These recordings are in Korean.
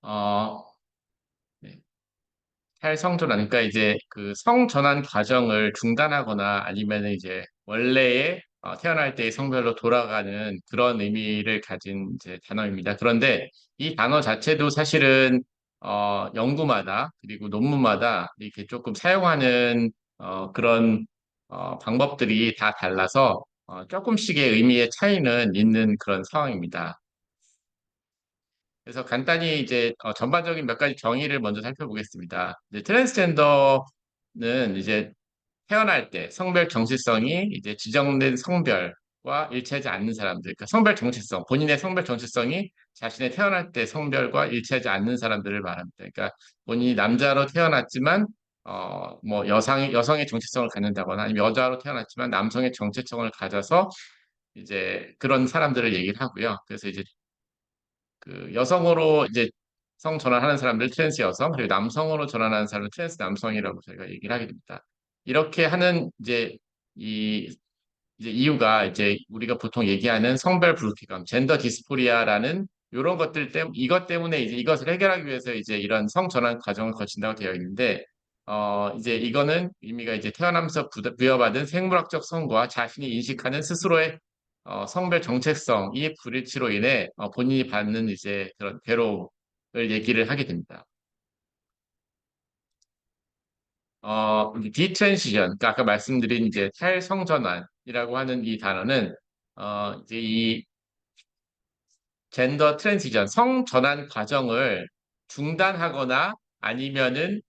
어, 네. 탈성전환, 그러니까 이제 그 성전환 과정을 중단하거나 아니면 이제 원래의 태어날 때의 성별로 돌아가는 그런 의미를 가진 이제 단어입니다. 그런데 이 단어 자체도 사실은 연구마다 그리고 논문마다 이렇게 조금 사용하는 그런 방법들이 다 달라서 조금씩의 의미의 차이는 있는 그런 상황입니다. 그래서 간단히 이제 전반적인 몇 가지 정의를 먼저 살펴보겠습니다. 이제 트랜스젠더는 이제 태어날 때 성별 정체성이 이제 지정된 성별과 일치하지 않는 사람들, 그러니까 성별 정체성, 본인의 성별 정체성이 자신의 태어날 때 성별과 일치하지 않는 사람들을 말합니다. 그러니까 본인이 남자로 태어났지만 뭐 여성의 정체성을 갖는다거나 아니면 여자로 태어났지만 남성의 정체성을 가져서 이제 그런 사람들을 얘기를 하고요. 그래서 이제 그 여성으로 이제 성 전환하는 사람들 트랜스 여성, 그리고 남성으로 전환하는 사람을 트랜스 남성이라고 저희가 얘기를 하게 됩니다. 이렇게 하는 이 이제 이유가 이제 우리가 보통 얘기하는 성별 불쾌감, 젠더 디스포리아라는 이런 것들 때문에 이것 때문에 이제 이것을 해결하기 위해서 이제 이런 성 전환 과정을 거친다고 되어 있는데 이제 이거는 의미가 이제 태어나면서 부여받은 생물학적 성과 자신이 인식하는 스스로의 성별 정체성이 불일치로 인해 본인이 받는 이제 그런 괴로움을 얘기를 하게 됩니다. 디트랜시션, 그러니까 아까 말씀드린 이제 탈성전환이라고 하는 이 단어는 이제 이 젠더 트랜시션, 성전환 과정을 중단하거나 아니면은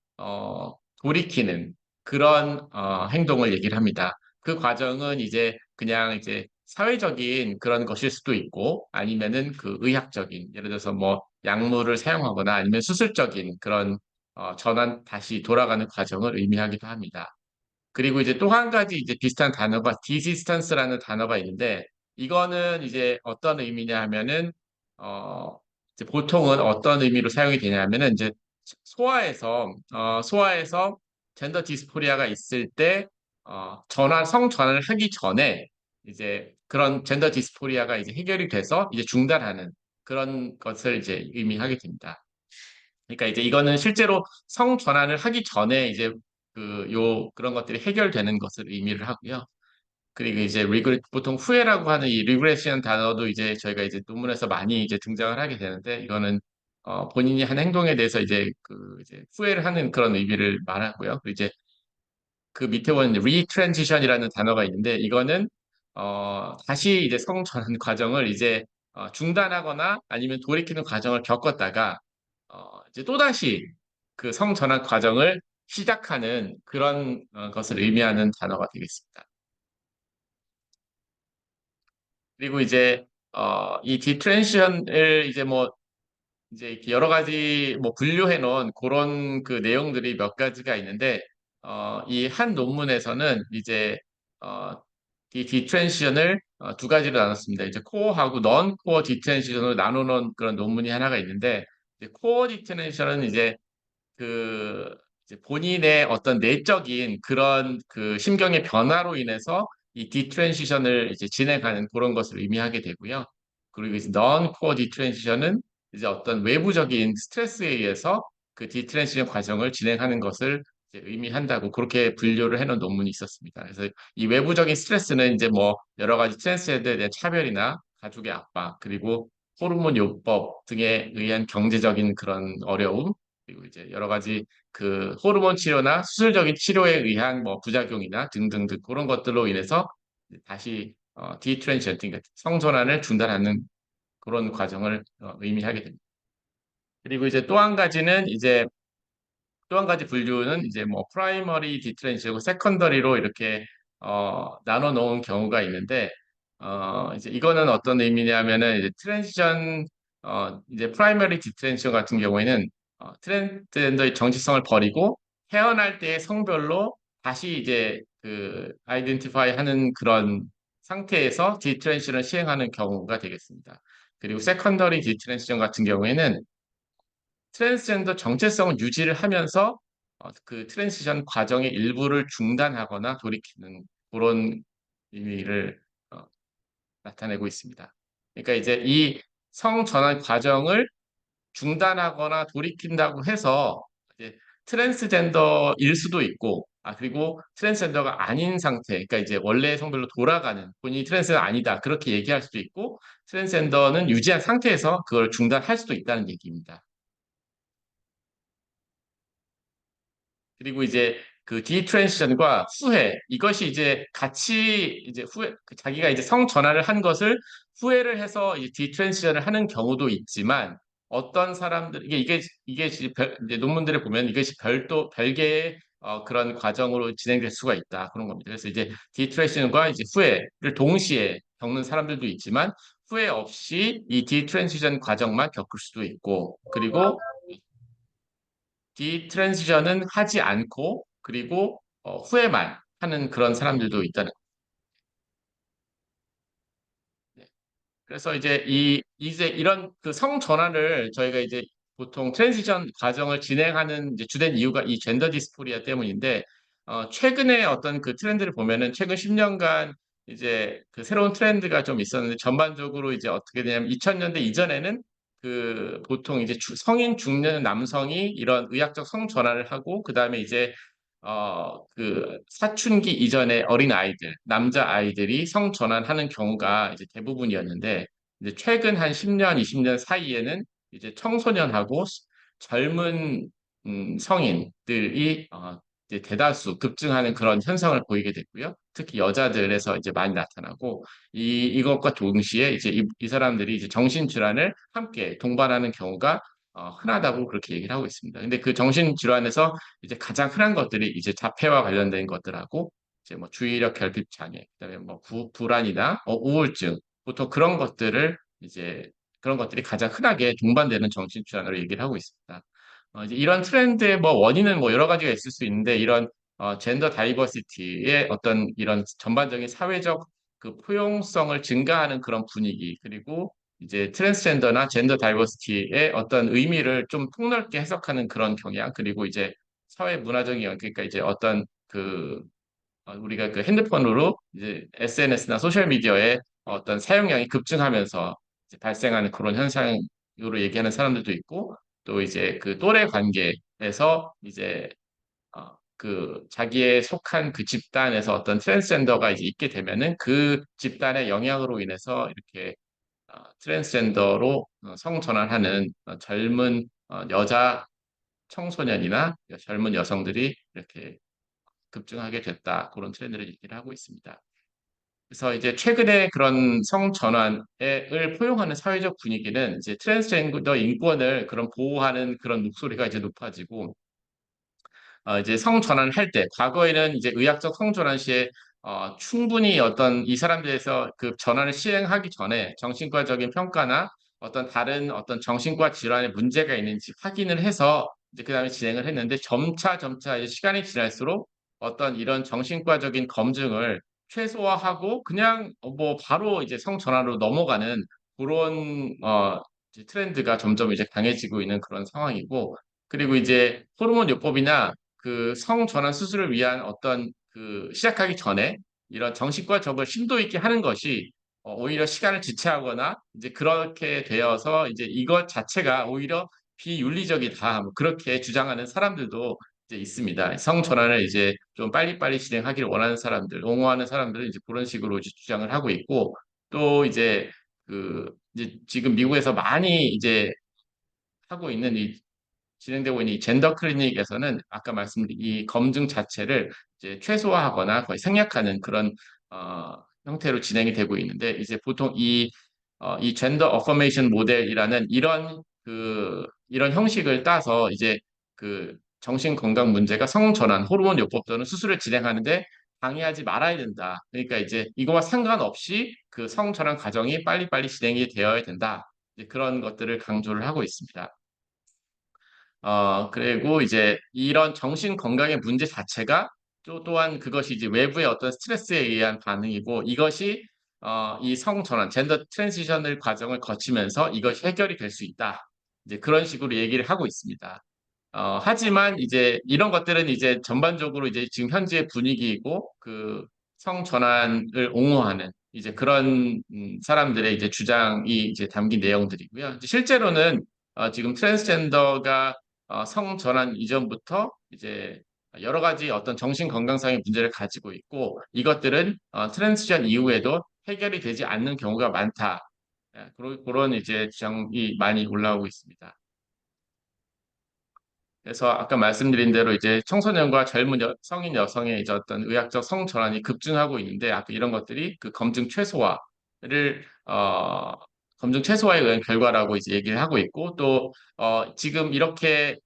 돌이키는 그런 행동을 얘기를 합니다. 그 과정은 이제 그냥 이제 사회적인 그런 것일 수도 있고 아니면은 그 의학적인 예를 들어서 뭐 약물을 사용하거나 아니면 수술적인 그런 전환 다시 돌아가는 과정을 의미하기도 합니다. 그리고 이제 또 한 가지 이제 비슷한 단어가 디시스턴스라는 단어가 있는데 이거는 이제 어떤 의미냐 하면은 이제 보통은 어떤 의미로 사용이 되냐 하면은 이제 소아에서 젠더 디스포리아가 있을 때 성 전환을 하기 전에 이제 그런 젠더 디스포리아가 이제 해결이 돼서 이제 중단하는 그런 것을 이제 의미하게 됩니다. 그러니까 이제 이거는 실제로 성 전환을 하기 전에 이제 그런 것들이 해결되는 것을 의미를 하고요. 그리고 이제 보통 후회라고 하는 이 리그레션 단어도 이제 저희가 이제 논문에서 많이 이제 등장을 하게 되는데 이거는 본인이 한 행동에 대해서 이제 후회를 하는 그런 의미를 말하고요. 그리고 이제 그 밑에 보면 리트랜지션이라는 단어가 있는데 이거는 다시 이제 성전환 과정을 이제 중단하거나 아니면 돌이키는 과정을 겪었다가 이제 또다시 그 성전환 과정을 시작하는 그런 것을 의미하는 단어가 되겠습니다. 그리고 이제 이 디트랜지션을 이제 뭐 이제 이렇게 여러 가지 뭐 분류해 놓은 그런 그 내용들이 몇 가지가 있는데 이 한 논문에서는 이제 어, 이 디트랜시션을 두 가지로 나눴습니다. 이제 코어하고 넌 코어 디트랜시션으로 나누는 그런 논문이 하나가 있는데 이제 코어 디트랜시션은 그 이제 본인의 어떤 내적인 그런 그 심경의 변화로 인해서 이 디트랜시션을 이제 진행하는 그런 것을 의미하게 되고요. 그리고 이제 non core 디트랜시션은 이제 어떤 외부적인 스트레스에 의해서 그 디트랜시션 과정을 진행하는 것을 이제 의미한다고 그렇게 분류를 해놓은 논문이 있었습니다. 그래서 이 외부적인 스트레스는 이제 뭐 여러 가지 트랜스제더에 대한 차별이나 가족의 압박 그리고 호르몬 요법 등에 의한 경제적인 그런 어려움 그리고 이제 여러 가지 그 호르몬 치료나 수술적인 치료에 의한 뭐 부작용이나 등등등 그런 것들로 인해서 다시 디트랜지션, 그러니까 성전환을 중단하는 그런 과정을 의미하게 됩니다. 그리고 이제 또 한 가지는 이제 또 한 가지 분류는 이제 뭐 프라이머리 디트랜지션이고 세컨더리로 이렇게 나눠 놓은 경우가 있는데 이제 이거는 어떤 의미냐면은 이제 트랜지션 이제 프라이머리 디트랜지션 같은 경우에는 트랜스젠더의 정체성을 버리고 태어날 때의 성별로 다시 이제 그 아이덴티파이 하는 그런 상태에서 디트랜지션을 시행하는 경우가 되겠습니다. 그리고 세컨더리 디트랜지션 같은 경우에는 트랜스젠더 정체성을 유지를 하면서 그 트랜지션 과정의 일부를 중단하거나 돌이키는 그런 의미를 나타내고 있습니다. 그러니까 이제 이 성전환 과정을 중단하거나 돌이킨다고 해서 이제 트랜스젠더일 수도 있고, 그리고 트랜스젠더가 아닌 상태, 그러니까 이제 원래 성별로 돌아가는 본인이 트랜스가 아니다 그렇게 얘기할 수도 있고, 트랜스젠더는 유지한 상태에서 그걸 중단할 수도 있다는 얘기입니다. 그리고 이제 그 디트랜지션과 후회 이것이 이제 같이 이제 후회 자기가 이제 성 전환을 한 것을 후회를 해서 이제 디트랜지션을 하는 경우도 있지만 어떤 사람들 이게 이제 논문들에 보면 이것이 별도 별개의 그런 과정으로 진행될 수가 있다 그런 겁니다. 그래서 이제 디트랜지션과 이제 후회를 동시에 겪는 사람들도 있지만 후회 없이 이 디트랜지션 과정만 겪을 수도 있고 그리고 디트랜지션은 하지 않고 그리고 후회만 하는 그런 사람들도 있다는 거예요. 그래서 이제 이제 이런 그 성 전환을 저희가 이제 보통 트랜지션 과정을 진행하는 이제 주된 이유가 이 젠더 디스포리아 때문인데 최근에 어떤 그 트렌드를 보면은 최근 10년간 이제 그 새로운 트렌드가 좀 있었는데 전반적으로 이제 어떻게 되냐면 2000년대 이전에는 그 보통 이제 성인 중년 남성이 이런 의학적 성 전환을 하고 그다음에 이제 그 사춘기 이전의 어린 아이들, 남자 아이들이 성 전환하는 경우가 이제 대부분이었는데 이제 최근 한 10년, 20년 사이에는 이제 청소년하고 젊은 성인들이 이제 대다수 급증하는 그런 현상을 보이게 됐고요. 특히 여자들에서 이제 많이 나타나고 이것과 동시에 이제 이 사람들이 이제 정신질환을 함께 동반하는 경우가 흔하다고 그렇게 얘기를 하고 있습니다. 근데 그 정신질환에서 이제 가장 흔한 것들이 이제 자폐와 관련된 것들하고 이제 뭐 주의력 결핍 장애, 그다음에 뭐 불안이나 우울증, 보통 그런 것들을 이제 그런 것들이 가장 흔하게 동반되는 정신질환으로 얘기를 하고 있습니다. 이제 이런 트렌드의 뭐 원인은 뭐 여러 가지가 있을 수 있는데 이런 젠더 다이버시티의 어떤 이런 전반적인 사회적 그 포용성을 증가하는 그런 분위기 그리고 이제 트랜스젠더나 젠더 다이버시티의 어떤 의미를 좀 폭넓게 해석하는 그런 경향 그리고 이제 사회 문화적인 영향 그러니까 이제 어떤 그 우리가 그 핸드폰으로 이제 SNS나 소셜 미디어의 어떤 사용량이 급증하면서 이제 발생하는 그런 현상으로 얘기하는 사람들도 있고 또 이제 그 또래 관계에서 이제 그 자기의 속한 그 집단에서 어떤 트랜스젠더가 이제 있게 되면은 그 집단의 영향으로 인해서 이렇게 트랜스젠더로 성전환하는 젊은 여자 청소년이나 젊은 여성들이 이렇게 급증하게 됐다. 그런 트렌드를 얘기를 하고 있습니다. 그래서 이제 최근에 그런 성전환을 포용하는 사회적 분위기는 이제 트랜스젠더 인권을 그런 보호하는 그런 목소리가 이제 높아지고 이제 성전환을 할 때, 과거에는 이제 의학적 성전환 시에 충분히 어떤 이 사람들에서 그 전환을 시행하기 전에 정신과적인 평가나 어떤 다른 어떤 정신과 질환에 문제가 있는지 확인을 해서 이제 그다음에 진행을 했는데 점차 이제 시간이 지날수록 어떤 이런 정신과적인 검증을 최소화하고 그냥 뭐 바로 이제 성전환으로 넘어가는 그런 이제 트렌드가 점점 이제 강해지고 있는 그런 상황이고 그리고 이제 호르몬 요법이나 그 성전환 수술을 위한 어떤 그 시작하기 전에 이런 정신과적을 심도 있게 하는 것이 오히려 시간을 지체하거나 이제 그렇게 되어서 이제 이것 자체가 오히려 비윤리적이다. 뭐 그렇게 주장하는 사람들도 이제 있습니다. 성전환을 이제 좀 빨리빨리 진행하기를 원하는 사람들, 옹호하는 사람들은 이제 그런 식으로 이제 주장을 하고 있고 또 이제 그 이제 지금 미국에서 많이 이제 하고 있는 이 진행되고 있는 이 젠더 클리닉에서는 아까 말씀드린 이 검증 자체를 이제 최소화하거나 거의 생략하는 그런 형태로 진행이 되고 있는데 이제 보통 이 젠더 어퍼메이션 모델이라는 이런 형식을 따서 이제 그 정신 건강 문제가 성전환, 호르몬 요법 또는 수술을 진행하는데 방해하지 말아야 된다. 그러니까 이제 이거와 상관없이 그 성전환 과정이 빨리빨리 진행이 되어야 된다. 이제 그런 것들을 강조를 하고 있습니다. 그리고 이제 이런 정신 건강의 문제 자체가 또한 그것이 이제 외부의 어떤 스트레스에 의한 반응이고 이것이 이 성전환, 젠더 트랜지션을 과정을 거치면서 이것이 해결이 될 수 있다. 이제 그런 식으로 얘기를 하고 있습니다. 하지만 이제 이런 것들은 이제 전반적으로 이제 지금 현재의 분위기이고 그 성전환을 옹호하는 이제 그런 사람들의 이제 주장이 이제 담긴 내용들이고요. 이제 실제로는 지금 트랜스젠더가 성전환 이전부터 이제 여러 가지 어떤 정신 건강상의 문제를 가지고 있고 이것들은 트랜지션 이후에도 해결이 되지 않는 경우가 많다. 예, 그런 이제 주장이 많이 올라오고 있습니다. 그래서 아까 말씀드린 대로 이제 청소년과 젊은 성인 여성의 이제 어떤 의학적 성 전환이 급증하고 있는데 아까 이런 것들이 그 검증 최소화에 의한 결과라고 이제 얘기를 하고 있고 또 지금 이렇게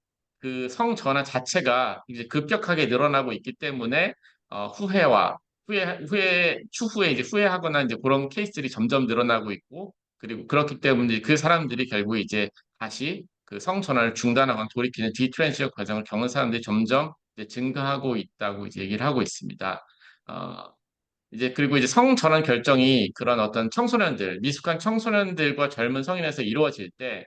그 성 전환 자체가 이제 급격하게 늘어나고 있기 때문에 추후에 이제 후회하거나 이제 그런 케이스들이 점점 늘어나고 있고 그리고 그렇기 때문에 그 사람들이 결국 이제 다시 그 성전환을 중단하거나 돌이키는 디트랜지션 과정을 겪는 사람들이 점점 이제 증가하고 있다고 이제 얘기를 하고 있습니다. 어, 이제 그리고 이제 성전환 결정이 그런 어떤 미숙한 청소년들과 젊은 성인에서 이루어질 때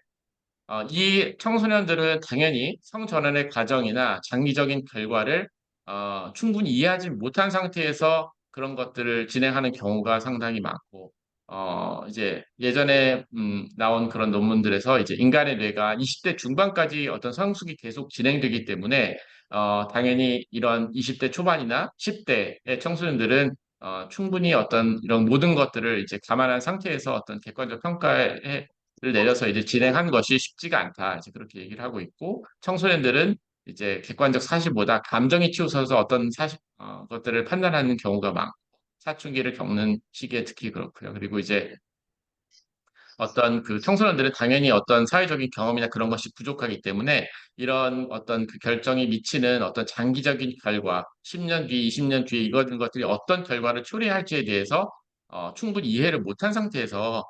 이 청소년들은 당연히 성전환의 과정이나 장기적인 결과를 충분히 이해하지 못한 상태에서 그런 것들을 진행하는 경우가 상당히 많고, 이제 예전에 나온 그런 논문들에서 이제 인간의 뇌가 20대 중반까지 어떤 성숙이 계속 진행되기 때문에 당연히 이런 20대 초반이나 10대의 청소년들은 충분히 어떤 이런 모든 것들을 이제 감안한 상태에서 어떤 객관적 평가에 를 내려서 이제 진행한 것이 쉽지가 않다. 이제 그렇게 얘기를 하고 있고 청소년들은 이제 객관적 사실보다 감정이 치우쳐서 어떤 것들을 판단하는 경우가 많고 사춘기를 겪는 시기에 특히 그렇고요. 그리고 이제 어떤 그 청소년들은 당연히 어떤 사회적인 경험이나 그런 것이 부족하기 때문에 이런 어떤 그 결정이 미치는 어떤 장기적인 결과, 10년 뒤, 20년 뒤에 이런 것들이 어떤 결과를 초래할지에 대해서 충분히 이해를 못한 상태에서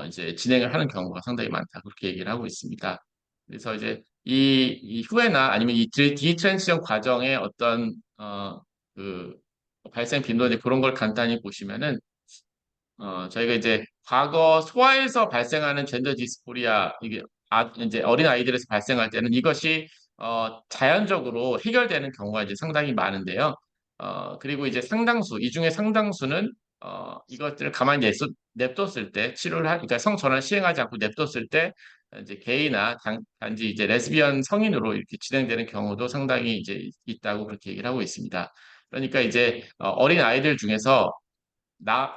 이제 진행을 하는 경우가 상당히 많다. 그렇게 얘기를 하고 있습니다. 그래서 이제 이 후회나 아니면 이 디트랜지션 과정의 어떤 그 발생 빈도나 그런 걸 간단히 보시면은 저희가 이제 과거 소아에서 발생하는 젠더 디스포리아, 이게 이제 어린 아이들에서 발생할 때는 이것이 자연적으로 해결되는 경우가 이제 상당히 많은데요. 그리고 이제 이 중에 상당수는 이것들을 가만히 냅뒀을 때 그러니까 성전환 시행하지 않고 냅뒀을 때 이제 게이나 단지 이제 레즈비언 성인으로 이렇게 진행되는 경우도 상당히 이제 있다고 그렇게 얘기를 하고 있습니다. 그러니까 이제 어린 아이들 중에서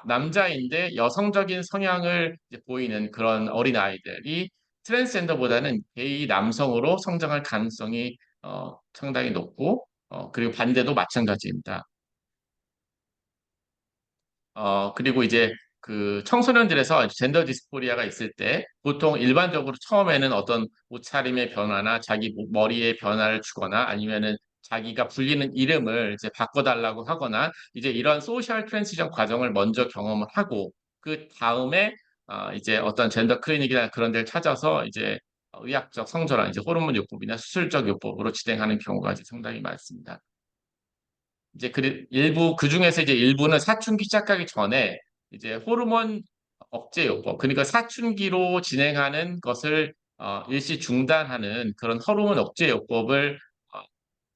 남자인데 여성적인 성향을 이제 보이는 그런 어린 아이들이 트랜스젠더보다는 게이 남성으로 성장할 가능성이 상당히 높고 그리고 반대도 마찬가지입니다. 그리고 이제 그 청소년들에서 젠더 디스포리아가 있을 때 보통 일반적으로 처음에는 어떤 옷차림의 변화나 자기 머리의 변화를 주거나 아니면은 자기가 불리는 이름을 이제 바꿔달라고 하거나 이제 이런 소셜 트랜지션 과정을 먼저 경험을 하고 그 다음에 이제 어떤 젠더 클리닉이나 그런 데를 찾아서 이제 의학적 성전환, 이제 호르몬 요법이나 수술적 요법으로 진행하는 경우가 이제 상당히 많습니다. 이제 그 중에서 이제 일부는 사춘기 시작하기 전에 이제 호르몬 억제 요법, 그러니까 사춘기로 진행하는 것을 일시 중단하는 그런 호르몬 억제 요법을 어,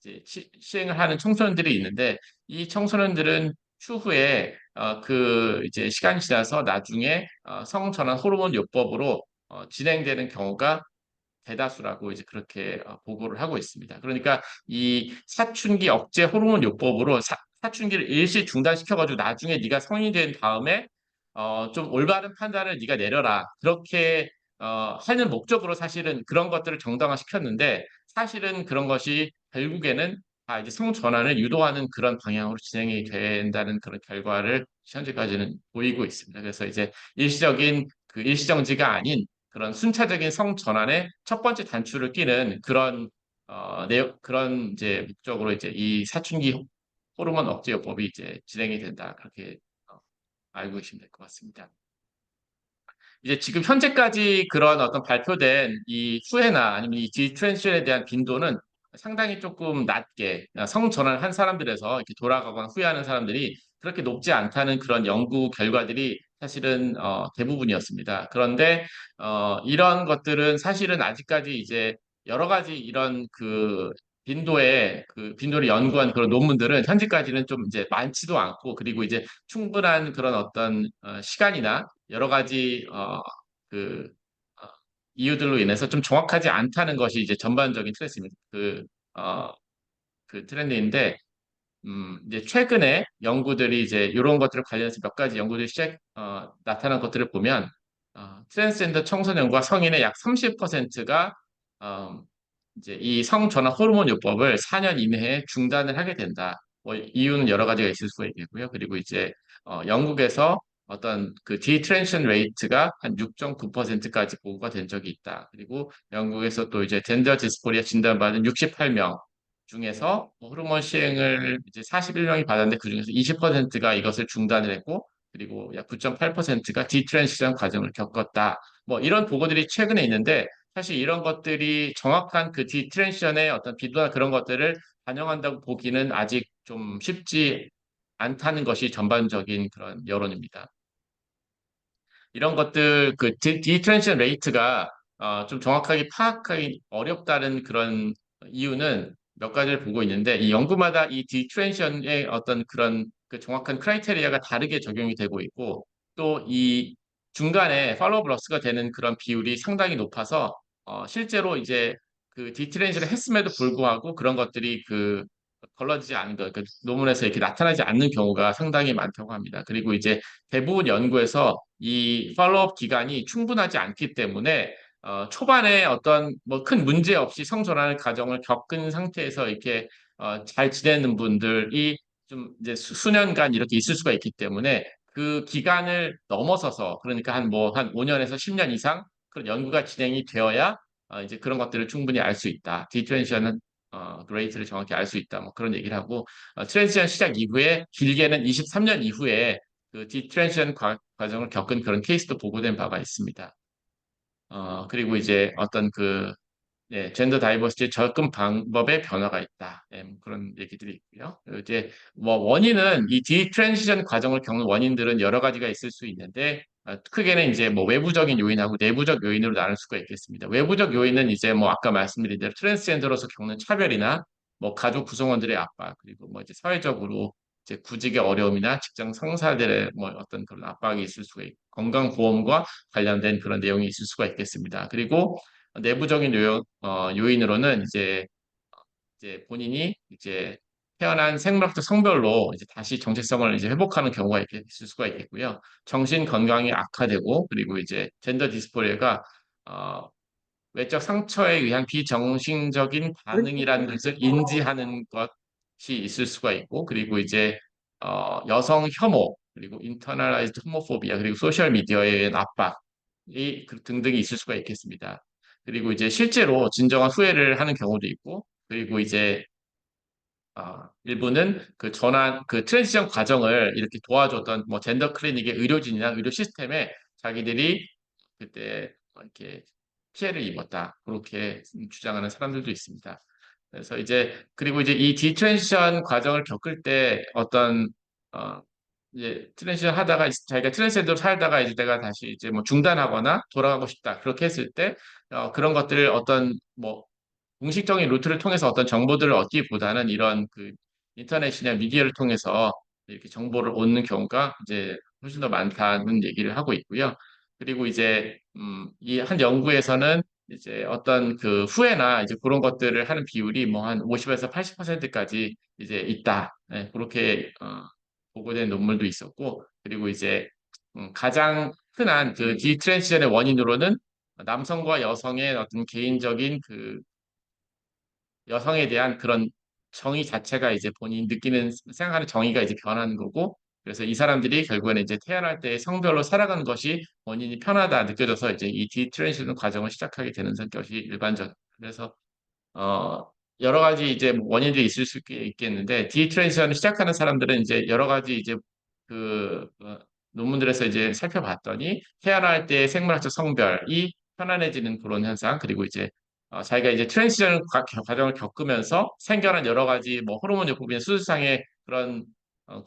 이제 시행을 하는 청소년들이 있는데 이 청소년들은 추후에 그 이제 시간이 지나서 나중에 성전환 호르몬 요법으로 진행되는 경우가 대다수라고 이제 그렇게 보고를 하고 있습니다. 그러니까 이 사춘기 억제 호르몬 요법으로 사춘기를 일시 중단시켜가지고 나중에 네가 성인이 된 다음에 좀 올바른 판단을 네가 내려라. 그렇게 하는 목적으로 사실은 그런 것들을 정당화시켰는데 사실은 그런 것이 결국에는 이제 성전환을 유도하는 그런 방향으로 진행이 된다는 그런 결과를 현재까지는 보이고 있습니다. 그래서 이제 일시정지가 아닌 그런 순차적인 성전환의 첫 번째 단추를 끼는 그런 이제 목적으로 이제 이 사춘기 호르몬 억제요법이 이제 진행이 된다. 그렇게 알고 계시면 될 것 같습니다. 이제 지금 현재까지 그런 어떤 발표된 이 후회나 아니면 이 디트랜지션에 대한 빈도는 상당히 조금 낮게 성전환한 사람들에서 이렇게 돌아가거나 후회하는 사람들이 그렇게 높지 않다는 그런 연구 결과들이 사실은 대부분이었습니다. 그런데 이런 것들은 사실은 아직까지 이제 여러 가지 이런 그 빈도를 연구한 그런 논문들은 현재까지는 좀 이제 많지도 않고 그리고 이제 충분한 그런 어떤 시간이나 여러 가지 그 어, 이유들로 인해서 좀 정확하지 않다는 것이 이제 전반적인 트렌드입니다. 어, 그 트렌드인데, 이제 최근에 연구들이 이제 이런 것들을 관련해서 몇 가지 연구들이 나타난 것들을 보면, 트랜스젠더 청소년과 성인의 약 30%가 이제 이 성전환 호르몬 요법을 4년 이내에 중단을 하게 된다. 뭐 이유는 여러 가지가 있을 수가 있겠고요. 그리고 이제 영국에서 어떤 그 디트랜션 레이트가 한 6.9%까지 보고가 된 적이 있다. 그리고 영국에서 또 이제 젠더 디스포리아 진단받은 68명 중에서 뭐 호르몬 시행을 이제 41명이 받았는데 그중에서 20%가 이것을 중단을 했고 그리고 약 9.8%가 디트랜시션 과정을 겪었다. 뭐 이런 보고들이 최근에 있는데 사실 이런 것들이 정확한 그 디트랜시션의 어떤 비도나 그런 것들을 반영한다고 보기는 아직 좀 쉽지 않다는 것이 전반적인 그런 여론입니다. 이런 것들 그 디트랜션 레이트가 좀 정확하게 파악하기 어렵다는 그런 이유는 몇 가지를 보고 있는데 이 연구마다 이 디트랜션의 어떤 그런 그 정확한 크라이테리아가 다르게 적용이 되고 있고 또 이 중간에 팔로우 러스가 되는 그런 비율이 상당히 높아서 실제로 이제 그 디트랜션을 했음에도 불구하고 그런 것들이 그 걸러지지 않는 것, 그 논문에서 이렇게 나타나지 않는 경우가 상당히 많다고 합니다. 그리고 이제 대부분 연구에서 이 팔로우업 기간이 충분하지 않기 때문에 초반에 어떤 뭐 큰 문제 없이 성전환 과정을 겪은 상태에서 이렇게 잘 지내는 분들이 좀 이제 수년간 이렇게 있을 수가 있기 때문에 그 기간을 넘어서서 그러니까 한 5년에서 10년 이상 그런 연구가 진행이 되어야 이제 그런 것들을 충분히 알 수 있다. 디트랜시션은 그레이트를 정확히 알 수 있다. 뭐 그런 얘기를 하고 트랜지션 시작 이후에 길게는 23년 이후에 그 디트랜지션 과정을 겪은 그런 케이스도 보고된 바가 있습니다. 그리고 이제 어떤 젠더 다이버시티 접근 방법의 변화가 있다. 뭐 그런 얘기들이 있고요. 그리고 이제 뭐 원인은 이 디트랜지션 과정을 겪는 원인들은 여러 가지가 있을 수 있는데 크게는 이제 뭐 외부적인 요인하고 내부적 요인으로 나눌 수가 있겠습니다. 외부적 요인은 이제 뭐 아까 말씀드린 대로 트랜스젠더로서 겪는 차별이나 뭐 가족 구성원들의 압박 그리고 뭐 이제 사회적으로 이제 구직의 어려움이나 직장 상사들의 뭐 어떤 그런 압박이 있을 수가 있고 건강보험과 관련된 그런 내용이 있을 수가 있겠습니다. 그리고 내부적인 요인으로는 이제 본인이 이제 태어난 생물학적 성별로 이제 다시 정체성을 이제 회복하는 경우가 있을 수가 있겠고요. 정신 건강이 악화되고 그리고 이제 젠더 디스포리아가 어, 외적 상처에 의한 비정신적인 반응이라는 것을 인지하는 것이 있을 수가 있고 그리고 이제 여성 혐오 그리고 인터널라이즈드 호모포비아 그리고 소셜 미디어에 의한 압박이 등등이 있을 수가 있겠습니다. 그리고 이제 실제로 진정한 후회를 하는 경우도 있고 그리고 이제 일부는 그 트랜지션 과정을 이렇게 도와줬던 뭐 젠더 클리닉의 의료진이나 의료 시스템에 자기들이 그때 이렇게 피해를 입었다. 그렇게 주장하는 사람들도 있습니다. 그래서 그리고 이제 이 디트랜지션 과정을 겪을 때 어, 이제 트랜지션 하다가 자기가 트랜스젠더로 살다가 이제 내가 다시 이제 뭐 중단하거나 돌아가고 싶다. 그렇게 했을 때, 그런 것들을 뭐 공식적인 루트를 통해서 어떤 정보들을 얻기보다는 이런 그 인터넷이나 미디어를 통해서 이렇게 정보를 얻는 경우가 이제 훨씬 더 많다는 얘기를 하고 있고요. 그리고 이제 이 한 연구에서는 이제 어떤 그 후회나 이제 그런 것들을 하는 비율이 뭐 한 50에서 80%까지 이제 있다. 네, 그렇게 보고된 논문도 있었고 그리고 이제 가장 흔한 그 디트랜시션의 원인으로는 남성과 여성의 어떤 개인적인 여성에 대한 그런 정의 자체가 이제 본인이 생각하는 정의가 이제 변하는 거고, 그래서 이 사람들이 결국에는 이제 태어날 때 성별로 살아가는 것이 본인이 편하다 느껴져서 이제 이 디트랜시션 과정을 시작하게 되는 것이 일반적. 그래서 어, 여러 가지 이제 뭐 원인들이 있을 수 있겠는데, 디트랜지션을 시작하는 사람들은 이제 여러 가지 이제 그 논문들에서 이제 살펴봤더니 태어날 때 생물학적 성별이 편안해지는 그런 현상, 그리고 이제 자기가 이제 트랜지션 과정을 겪으면서 생겨난 여러 가지 뭐 호르몬 요법이나 수술상의 그런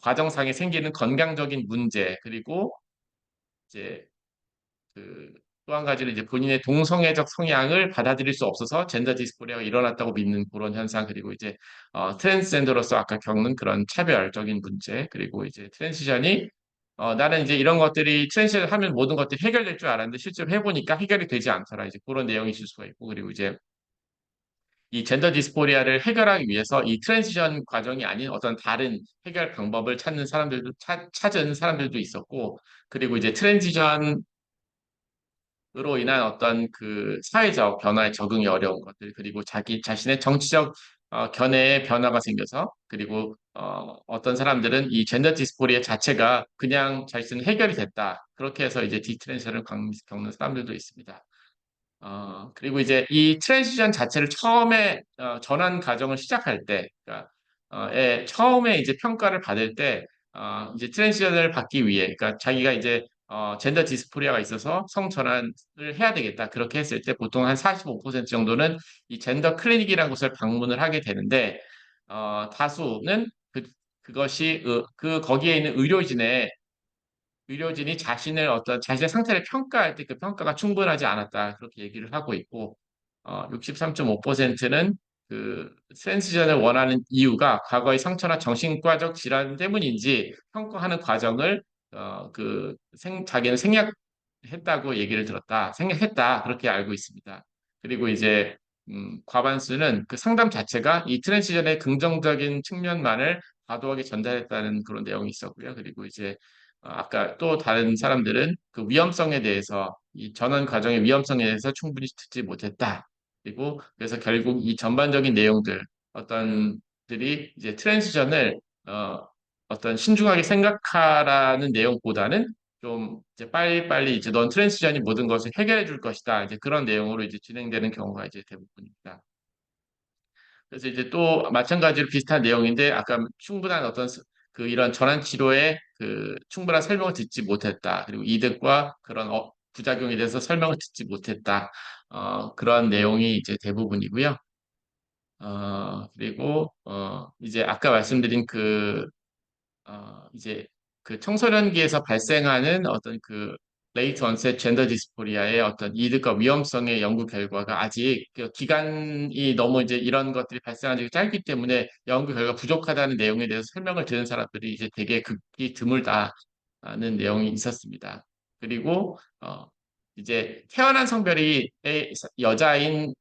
과정상에 생기는 건강적인 문제, 그리고 이제 또 한 가지는 이제 본인의 동성애적 성향을 받아들일 수 없어서 젠더 디스포리아가 일어났다고 믿는 그런 현상 그리고 이제 트랜스젠더로서 아까 겪는 그런 차별적인 문제 그리고 이제 트랜지션이 나는 이제 이런 것들이 트랜지션을 하면 모든 것들이 해결될 줄 알았는데 실제로 해보니까 해결이 되지 않더라. 이제 그런 내용이 있을 수가 있고 그리고 이제 이 젠더 디스포리아를 해결하기 위해서 이 트랜지션 과정이 아닌 어떤 다른 해결 방법을 찾는 사람들도 찾은 사람들도 있었고 그리고 이제 트랜지션 으로 인한 어떤 그 사회적 변화에 적응이 어려운 것들, 그리고 자기 자신의 정치적 견해에 변화가 생겨서, 그리고 어떤 사람들은 이 젠더 디스포리아 자체가 그냥 자신은 해결이 됐다. 그렇게 해서 이제 디트랜지션을 겪는 사람들도 있습니다. 그리고 이제 이 트랜지션 자체를 처음에 전환 과정을 시작할 때, 그러니까 처음에 이제 평가를 받을 때, 이제 트랜지션을 받기 위해, 그러니까 자기가 이제 젠더 디스포리아가 있어서 성 전환을 해야 되겠다. 그렇게 했을 때 보통 한 45% 정도는 이 젠더 클리닉이라는 곳을 방문을 하게 되는데, 다수는 그것이 거기에 있는 의료진이 자신의 상태를 평가할 때 그 평가가 충분하지 않았다. 그렇게 얘기를 하고 있고, 63.5%는 그 트랜스전을 원하는 이유가 과거의 상처나 정신과적 질환 때문인지 평가하는 과정을 자기는 생략했다고 얘기를 들었다. 생략했다. 그렇게 알고 있습니다. 그리고 이제 과반수는 그 상담 자체가 이 트랜스전의 긍정적인 측면만을 과도하게 전달했다는 그런 내용이 있었고요. 그리고 이제 아까 또 다른 사람들은 그 위험성에 대해서 이 전원 과정의 위험성에 대해서 충분히 듣지 못했다. 그리고 그래서 결국 이 전반적인 내용들 어떤 들이 이제 트랜지션을 어떤 신중하게 생각하라는 내용보다는 좀 이제 빨리빨리 이제 넌 트랜지션이 모든 것을 해결해 줄 것이다. 이제 그런 내용으로 이제 진행되는 경우가 이제 대부분입니다. 그래서 이제 또 마찬가지로 비슷한 내용인데 아까 충분한 이런 전환 치료에 그 충분한 설명을 듣지 못했다. 그리고 이득과 그런 부작용에 대해서 설명을 듣지 못했다. 그런 내용이 이제 대부분이고요. 그리고 이제 아까 말씀드린 이제 그 청소년기에서 발생하는 어떤 그 레이트 언셋 젠더 디스포리아의 어떤 이득과 위험성의 연구 결과가 아직 그 기간이 너무 이제 이런 것들이 발생한 지 짧기 때문에 연구 결과 부족하다는 내용에 대해서 설명을 들은 사람들이 이제 되게 극히 드물다는 내용이 있었습니다. 그리고 이제 태어난 성별이 여자인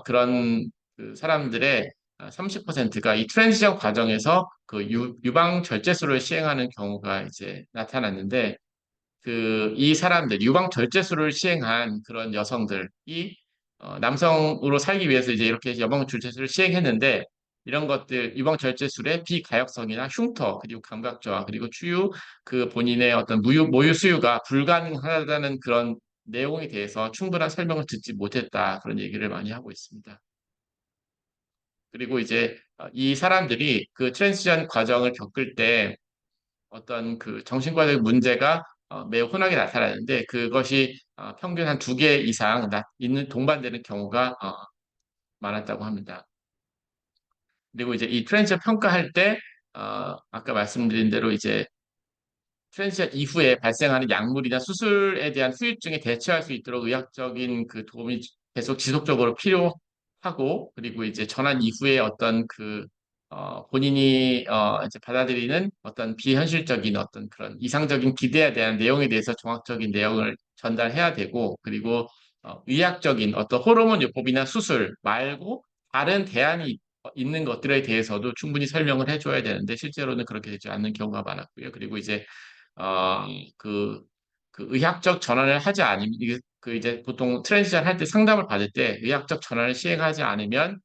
그런 그 사람들의 30%가 이 트랜지션 과정에서 그 유방 절제술을 시행하는 경우가 이제 나타났는데 이 사람들 유방 절제술을 시행한 그런 여성들이 남성으로 살기 위해서 이제 이렇게 유방 절제술을 시행했는데 이런 것들 유방 절제술의 비가역성이나 흉터 그리고 감각 저하 그리고 추유 그 본인의 어떤 모유 수유가 불가능하다는 그런 내용에 대해서 충분한 설명을 듣지 못했다 그런 얘기를 많이 하고 있습니다. 그리고 이제 이 사람들이 그 트랜지션 과정을 겪을 때 어떤 그 정신과적 문제가 매우 흔하게 나타나는데 그것이 평균 한 두 개 이상 동반되는 경우가 많았다고 합니다. 그리고 이제 이 트랜지션 평가할 때 아까 말씀드린 대로 이제 트랜지션 이후에 발생하는 약물이나 수술에 대한 후유증에 대처할 수 있도록 의학적인 그 도움이 계속 지속적으로 필요하고, 그리고 이제 전환 이후에 어떤 본인이 이제 받아들이는 어떤 비현실적인 어떤 그런 이상적인 기대에 대한 내용에 대해서 정확적인 내용을 전달해야 되고, 그리고 의학적인 어떤 호르몬 요법이나 수술 말고 다른 대안이 있는 것들에 대해서도 충분히 설명을 해줘야 되는데 실제로는 그렇게 되지 않는 경우가 많았고요. 그리고 이제 어, 그, 그 의학적 전환을 하지 않으면, 그 이제 보통 트랜지션 할 때 상담을 받을 때 의학적 전환을 시행하지 않으면,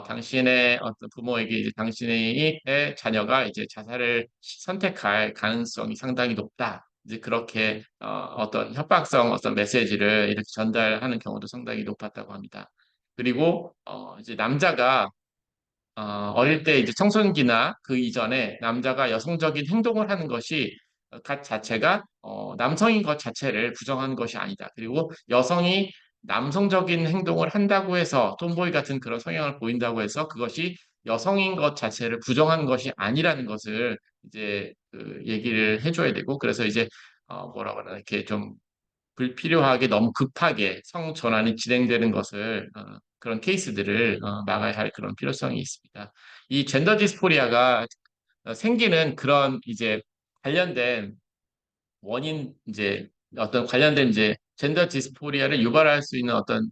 당신의 어떤 부모에게 이제 당신의 자녀가 이제 자살을 선택할 가능성이 상당히 높다. 이제 그렇게, 어떤 협박성 어떤 메시지를 이렇게 전달하는 경우도 상당히 높았다고 합니다. 그리고, 이제 남자가 어릴 때 이제 청소년기나 그 이전에 남자가 여성적인 행동을 하는 것이 것 자체가 남성인 것 자체를 부정하는 것이 아니다. 그리고 여성이 남성적인 행동을 한다고 해서 톰보이 같은 그런 성향을 보인다고 해서 그것이 여성인 것 자체를 부정하는 것이 아니라는 것을 이제 얘기를 해줘야 되고 그래서 이제 뭐라 그러나 이렇게 좀 불필요하게 너무 급하게 성 전환이 진행되는 것을 그런 케이스들을 막아야 할 그런 필요성이 있습니다. 이 젠더 디스포리아가 생기는 그런 이제 관련된 원인 이제 어떤 관련된 이제 젠더 디스포리아를 유발할 수 있는 어떤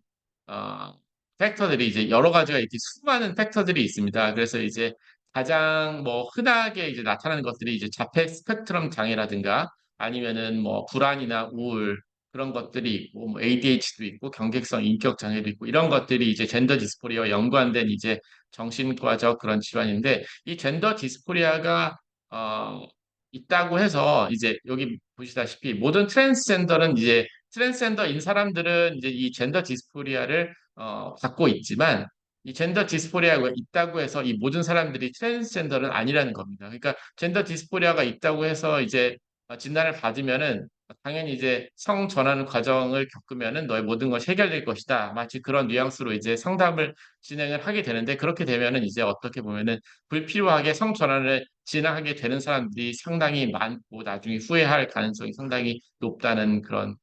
어, 팩터들이 이제 여러 가지가 이렇게 수많은 팩터들이 있습니다. 그래서 이제 가장 뭐 흔하게 이제 나타나는 것들이 이제 자폐 스펙트럼 장애라든가 아니면은 뭐 불안이나 우울 그런 것들이 있고 뭐 ADHD도 있고 경객성 인격 장애도 있고 이런 것들이 이제 젠더 디스포리아와 연관된 이제 정신과적 그런 질환인데 이 젠더 디스포리아가 어, 있다고 해서 이제 여기 보시다시피 모든 트랜스젠더는 이제 트랜스젠더인 사람들은 이제 이 젠더 디스포리아를 갖고 있지만 이 젠더 디스포리아가 있다고 해서 이 모든 사람들이 트랜스젠더는 아니라는 겁니다. 그러니까 젠더 디스포리아가 있다고 해서 이제 진단을 받으면은 당연히 이제 성 전환 과정을 겪으면은 너의 모든 것이 해결될 것이다. 마치 그런 뉘앙스로 이제 상담을 진행을 하게 되는데 그렇게 되면은 이제 어떻게 보면은 불필요하게 성 전환을 진행하게 되는 사람들이 상당히 많고 나중에 후회할 가능성이 상당히 높다는 그런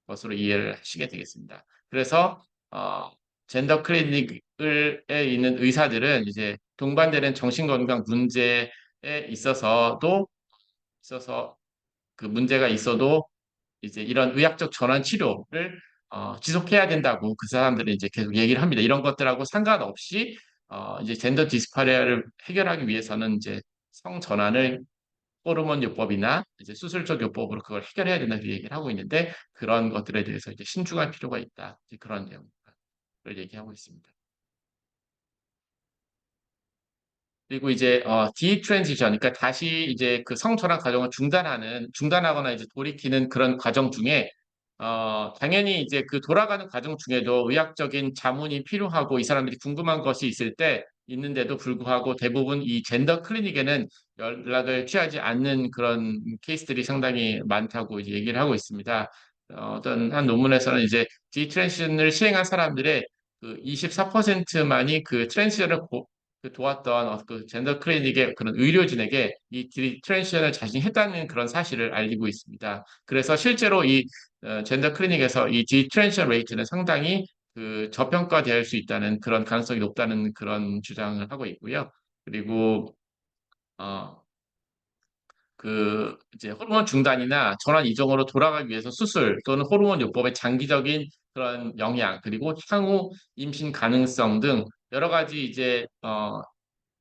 것으로 이해를 하시게 되겠습니다. 그래서 어, 젠더 클리닉에 있는 의사들은 이제 동반되는 정신건강 문제에 있어서 그 문제가 있어도 이제 이런 의학적 전환 치료를 지속해야 된다고 그 사람들은 이제 계속 얘기를 합니다. 이런 것들하고 상관없이 이제 젠더 디스파리아를 해결하기 위해서는 이제 성 전환을 호르몬 요법이나 이제 수술적 요법으로 그걸 해결해야 된다고 얘기를 하고 있는데 그런 것들에 대해서 이제 신중할 필요가 있다. 이제 그런 내용을 얘기하고 있습니다. 그리고 이제 디트랜지션, 그러니까 다시 이제 그 성전환 과정을 중단하거나 이제 돌이키는 그런 과정 중에 당연히 이제 그 돌아가는 과정 중에도 의학적인 자문이 필요하고 이 사람들이 궁금한 것이 있을 때 있는데도 불구하고 대부분 이 젠더 클리닉에는 연락을 취하지 않는 그런 케이스들이 상당히 많다고 이제 얘기를 하고 있습니다. 어떤 한 논문에서는 이제 디트랜지션을 시행한 사람들의 그 24%만이 그 트랜지션을 그 도왔던 그 젠더 클리닉의 그런 의료진에게 이 트랜지션을 자신이 했다는 그런 사실을 알리고 있습니다. 그래서 실제로 이 젠더 클리닉에서 이 디트랜지션 레이트는 상당히 그 저평가될 수 있다는 그런 가능성이 높다는 그런 주장을 하고 있고요. 그리고 어, 그 이제 호르몬 중단이나 전환 이종으로 돌아가기 위해서 수술 또는 호르몬 요법의 장기적인 그런 영향 그리고 향후 임신 가능성 등 여러 가지 이제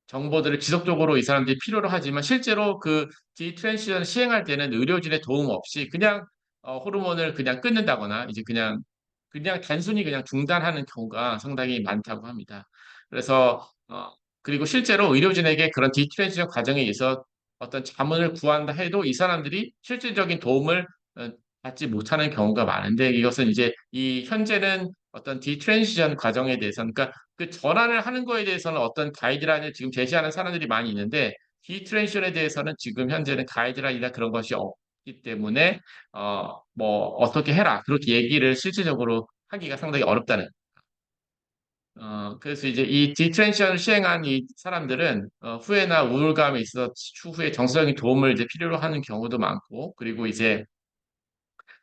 정보들을 지속적으로 이 사람들이 필요로 하지만 실제로 그 디트랜시션 시행할 때는 의료진의 도움 없이 그냥 호르몬을 그냥 끊는다거나 이제 그냥 단순히 그냥 중단하는 경우가 상당히 많다고 합니다. 그래서 그리고 실제로 의료진에게 그런 디트랜시션 과정에 의해서 어떤 자문을 구한다 해도 이 사람들이 실질적인 도움을 어, 받지 못하는 경우가 많은데 이것은 이제 이 현재는 어떤 디트랜시션 과정에 대해서 그러니까 그 전환을 하는 거에 대해서는 어떤 가이드라인을 지금 제시하는 사람들이 많이 있는데 디트랜시션에 대해서는 지금 현재는 가이드라인이나 그런 것이 없기 때문에 뭐 어떻게 해라 그렇게 얘기를 실질적으로 하기가 상당히 어렵다는. 그래서 이제 이 디트랜시션을 시행한 이 사람들은 후회나 우울감에 있어서 추후에 정서적인 도움을 이제 필요로 하는 경우도 많고 그리고 이제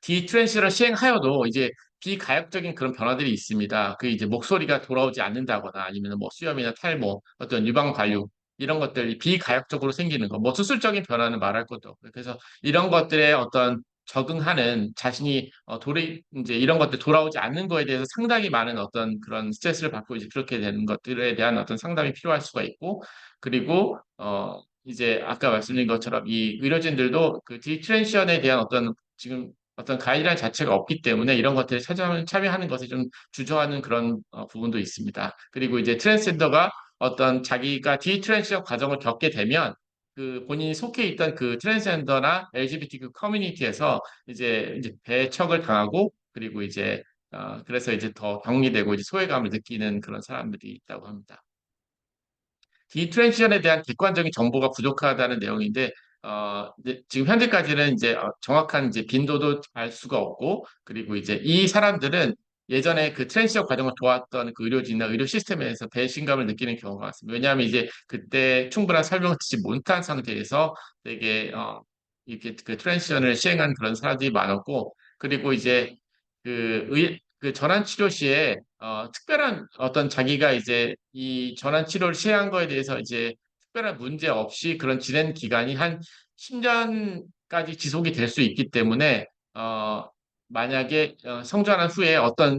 디트랜시를 시행하여도 이제 비가역적인 그런 변화들이 있습니다. 그 이제 목소리가 돌아오지 않는다거나 아니면 뭐 수염이나 탈모, 어떤 유방 관류 이런 것들이 비가역적으로 생기는 거, 뭐 수술적인 변화는 말할 것도 없고요. 그래서 이런 것들에 어떤 적응하는 자신이 이제 이런 것들 돌아오지 않는 거에 대해서 상당히 많은 어떤 그런 스트레스를 받고 이제 그렇게 되는 것들에 대한 어떤 상담이 필요할 수가 있고 그리고 이제 아까 말씀드린 것처럼 이 의료진들도 그 디트랜시션에 대한 지금 어떤 가이드라인 자체가 없기 때문에 이런 것들에 참여하는 것에 좀 주저하는 그런 부분도 있습니다. 그리고 이제 트랜스젠더가 어떤 자기가 디트랜시션 과정을 겪게 되면 그 본인이 속해 있던 그 트랜스젠더나 LGBTQ 커뮤니티에서 이제 배척을 당하고 그리고 이제 그래서 이제 더 격리되고 이제 소외감을 느끼는 그런 사람들이 있다고 합니다. 디트랜지션에 대한 객관적인 정보가 부족하다는 내용인데, 이제 지금 현재까지는 이제 정확한 이제 빈도도 알 수가 없고, 그리고 이제 이 사람들은 예전에 그 트랜지션 과정을 도왔던 그 의료진이나 의료 시스템에서 배신감을 느끼는 경우가 많습니다. 왜냐하면 이제 그때 충분한 설명을 듣지 못한 상태에서 되게 이렇게 그 트랜지션을 시행한 그런 사람들이 많았고, 그리고 이제 그 전환 치료 시에 특별한 어떤 자기가 이제 이 전환 치료를 시행한 거에 대해서 이제 특별한 문제 없이 그런 지낸 기간이 한 10년 까지 지속이 될 수 있기 때문에 만약에 성전환 후에 어떤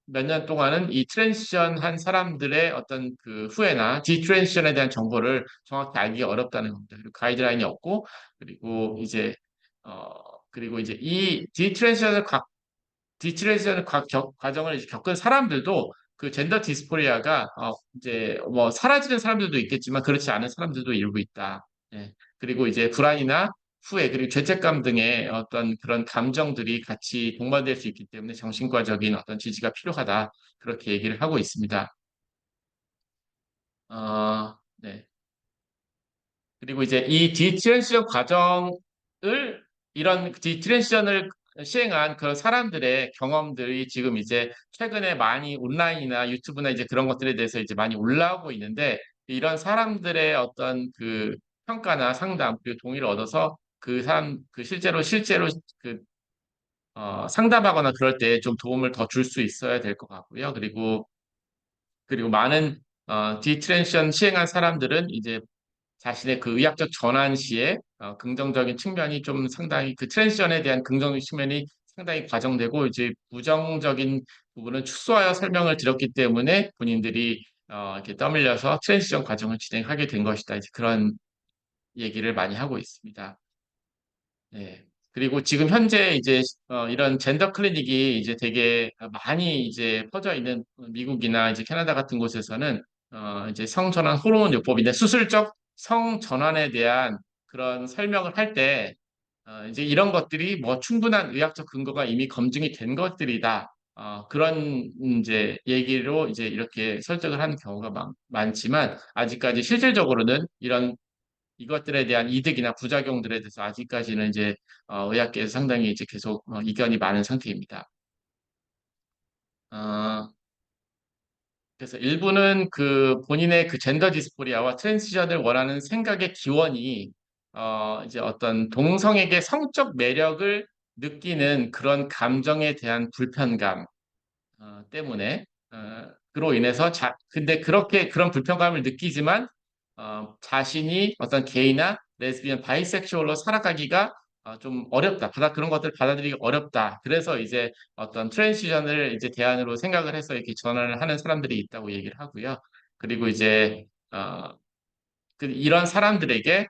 몇 년 동안은 이 트랜지션 한 사람들의 어떤 그 후회나 디트랜지션에 대한 정보를 정확히 알기가 어렵다는 겁니다. 그리고 가이드라인이 없고 그리고 이제 어 그리고 이제 이 디트랜지션 과정을 이제 겪은 사람들도 그 젠더 디스포리아가 이제 뭐 사라지는 사람들도 있겠지만 그렇지 않은 사람들도 일부 있다. 예. 그리고 이제 불안이나 후회 그리고 죄책감 등의 어떤 그런 감정들이 같이 동반될 수 있기 때문에 정신과적인 어떤 지지가 필요하다. 그렇게 얘기를 하고 있습니다. 네. 그리고 이제 이 디트랜지션 과정을 이런 디트랜지션을 시행한 그런 사람들의 경험들이 지금 이제 최근에 많이 온라인이나 유튜브나 이제 그런 것들에 대해서 이제 많이 올라오고 있는데 이런 사람들의 어떤 그 평가나 상담 그리고 동의를 얻어서 그 사람 그 실제로 그 상담하거나 그럴 때 좀 도움을 더 줄 수 있어야 될 것 같고요. 그리고 많은 디트랜지션 시행한 사람들은 이제 자신의 그 의학적 전환 시에 긍정적인 측면이 좀 상당히 그 트랜지션에 대한 긍정적인 측면이 상당히 과정되고 이제 부정적인 부분은 축소하여 설명을 드렸기 때문에 본인들이 이렇게 떠밀려서 트랜지션 과정을 진행하게 된 것이다. 이제 그런 얘기를 많이 하고 있습니다. 네. 그리고 지금 현재 이제 이런 젠더 클리닉이 이제 되게 많이 이제 퍼져 있는 미국이나 이제 캐나다 같은 곳에서는 이제 성전환 호르몬 요법인데 수술적 성전환에 대한 그런 설명을 할 때 이제 이런 것들이 뭐 충분한 의학적 근거가 이미 검증이 된 것들이다. 그런 이제 얘기로 이제 이렇게 설득을 하는 경우가 많지만 아직까지 실질적으로는 이런 이것들에 대한 이득이나 부작용들에 대해서 아직까지는 이제 의학계에서 상당히 이제 계속 이견이 많은 상태입니다. 어, 그래서 일부는 그 본인의 그 젠더 디스포리아와 트랜지션을 원하는 생각의 기원이 이제 어떤 동성에게 성적 매력을 느끼는 그런 감정에 대한 불편감 때문에 그로 인해서 근데 그렇게 그런 불편감을 느끼지만 자신이 어떤 게이나 레즈비언, 바이섹슈얼로 살아가기가 좀 어렵다. 그런 것들을 받아들이기 어렵다. 그래서 이제 어떤 트랜지션을 이제 대안으로 생각을 해서 이렇게 전환을 하는 사람들이 있다고 얘기를 하고요. 그리고 이제 이런 사람들에게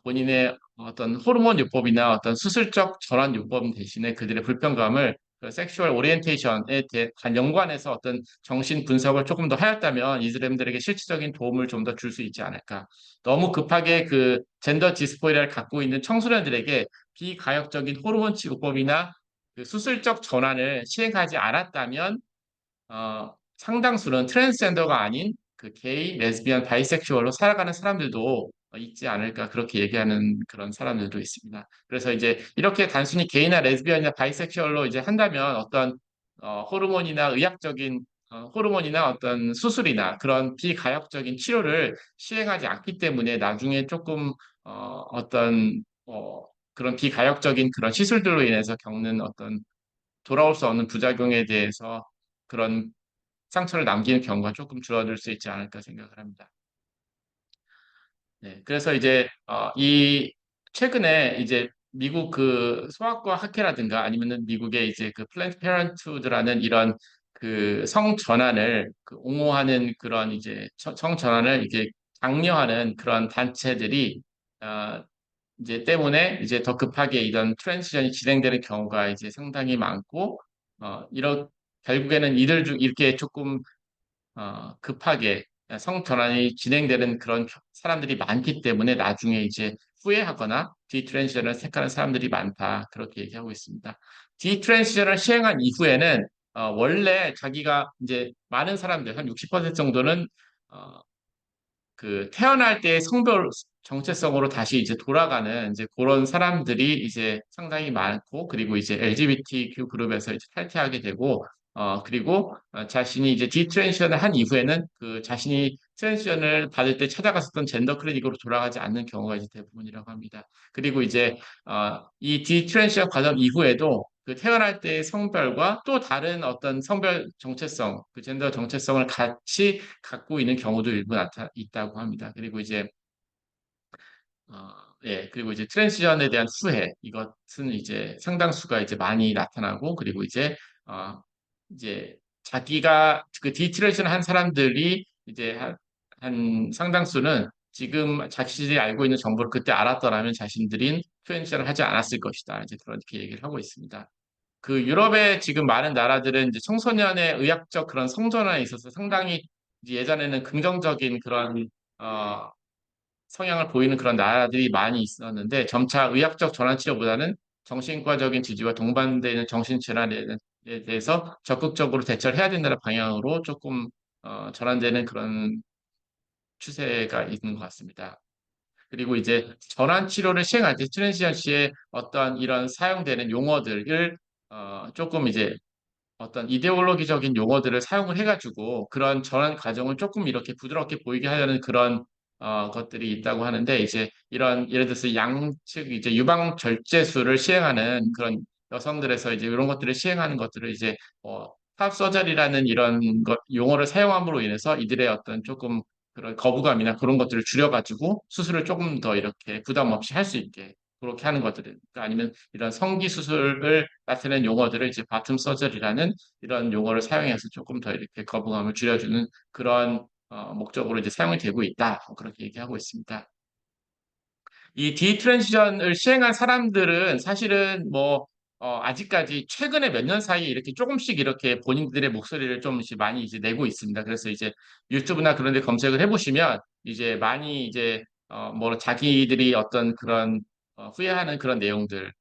본인의 어떤 호르몬 요법이나 어떤 수술적 전환 요법 대신에 그들의 불편감을 그 섹슈얼 오리엔테이션에 대한 연관해서 어떤 정신 분석을 조금 더 하였다면 이 사람들에게 실질적인 도움을 좀 더 줄 수 있지 않을까. 너무 급하게 그 젠더 디스포리아를 갖고 있는 청소년들에게 비가역적인 호르몬 치료법이나 그 수술적 전환을 시행하지 않았다면 상당수는 트랜스젠더가 아닌 그 게이, 레즈비언, 바이섹슈얼로 살아가는 사람들도 있지 않을까 그렇게 얘기하는 그런 사람들도 있습니다. 그래서 이제 이렇게 단순히 게이나 레즈비언이나 바이섹슈얼로 이제 한다면 어떤 호르몬이나 호르몬이나 어떤 수술이나 그런 비가역적인 치료를 시행하지 않기 때문에 나중에 조금 어떤 그런 비가역적인 그런 시술들로 인해서 겪는 어떤 돌아올 수 없는 부작용에 대해서 그런 상처를 남기는 경우가 조금 줄어들 수 있지 않을까 생각을 합니다. 네, 그래서 이제 이 최근에 이제 미국 그 소아과 학회라든가 아니면은 미국의 이제 그 플랜트 페런트후드라는 이런 그 성전환을 그 옹호하는 그런 이제 성전환을 이게 장려하는 그런 단체들이 어, 이제 때문에 이제 더 급하게 이런 트랜지션이 진행되는 경우가 이제 상당히 많고 이런 결국에는 이들 중 이렇게 조금 급하게 성전환이 진행되는 그런 사람들이 많기 때문에 나중에 이제 후회하거나 디트랜지션을 택하는 사람들이 많다. 그렇게 얘기하고 있습니다. 디트랜지션을 시행한 이후에는 원래 자기가 이제 많은 사람들, 한 60% 정도는 어, 그 태어날 때의 성별 정체성으로 다시 이제 돌아가는 이제 그런 사람들이 이제 상당히 많고 그리고 이제 LGBTQ 그룹에서 이제 탈퇴하게 되고 그리고 자신이 이제 디트랜지션을 한 이후에는 그 자신이 트랜지션을 받을 때 찾아갔었던 젠더 클리닉으로 돌아가지 않는 경우가 이제 대부분이라고 합니다. 그리고 이제 이 디트랜지션 과정 이후에도 그 태어날 때의 성별과 또 다른 어떤 성별 정체성, 그 젠더 정체성을 같이 갖고 있는 경우도 일부 있다고 합니다. 그리고 이제 예, 그리고 이제 트랜지션에 대한 후회, 이것은 이제 상당수가 이제 많이 나타나고, 그리고 어, 이제 자기가 그 디트랜지션 한 사람들이 이제 한 상당수는 지금 자신이 알고 있는 정보를 그때 알았더라면 자신들이 트랜지션을 하지 않았을 것이다. 이제 그렇게 얘기를 하고 있습니다. 그 유럽의 지금 많은 나라들은 이제 청소년의 의학적 그런 성전환에 있어서 상당히 이제 예전에는 긍정적인 그런 어, 성향을 보이는 그런 나라들이 많이 있었는데 점차 의학적 전환 치료보다는 정신과적인 지지와 동반되는 정신질환에 대해서 적극적으로 대처를 해야 된다는 방향으로 조금 전환되는 그런 추세가 있는 것 같습니다. 그리고 이제 전환 치료를 시행할 때 트랜지션 시에 어떤 이런 사용되는 용어들을 조금 이제 어떤 이데올로기적인 용어들을 사용을 해가지고 그런 전환 과정을 조금 이렇게 부드럽게 보이게 하려는 그런 것들이 있다고 하는데 이제 이런 예를 들어서 양측 이제 유방 절제술을 시행하는 그런 여성들에서 이제 이런 것들을 시행하는 것들을 이제 탑 서저리라는 이런 것 용어를 사용함으로 인해서 이들의 어떤 조금 그런 거부감이나 그런 것들을 줄여가지고 수술을 조금 더 이렇게 부담 없이 할 수 있게 그렇게 하는 것들, 그러니까 아니면 이런 성기 수술을 나타내는 용어들을 이제 바텀 서저리라는 이런 용어를 사용해서 조금 더 이렇게 거부감을 줄여주는 그런 목적으로 이제 사용이 되고 있다. 그렇게 얘기하고 있습니다. 이 디트랜지션을 시행한 사람들은 사실은 아직까지 최근에 몇 년 사이에 이렇게 조금씩 이렇게 본인들의 목소리를 좀씩 많이 이제 내고 있습니다. 그래서 이제 유튜브나 그런 데 검색을 해보시면 이제 많이 이제 자기들이 어떤 그런 후회하는 그런 내용들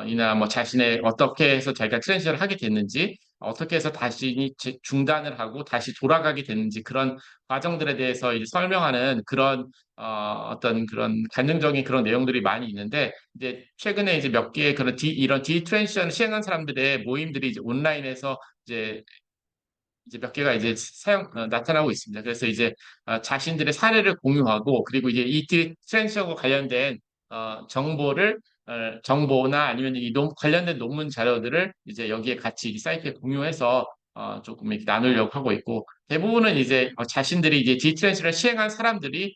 이나 뭐 자신의 어떻게 해서 자기가 트랜지션을 하게 됐는지 어떻게 해서 다시 중단을 하고 다시 돌아가게 됐는지 그런 과정들에 대해서 이제 설명하는 그런 어떤 그런 감정적인 그런 내용들이 많이 있는데 이제 최근에 이제 몇 개의 그런 이런 디트랜지션 시행한 사람들의 모임들이 이제 온라인에서 이제 몇 개가 이제 나타나고 있습니다. 그래서 이제 자신들의 사례를 공유하고 그리고 이제 이 트랜스하고 관련된 정보나 아니면 관련된 논문 자료들을 이제 여기에 같이 이 사이트에 공유해서 조금 이렇게 나누려고 하고 있고 대부분은 이제 자신들이 이제 디트랜스를 시행한 사람들이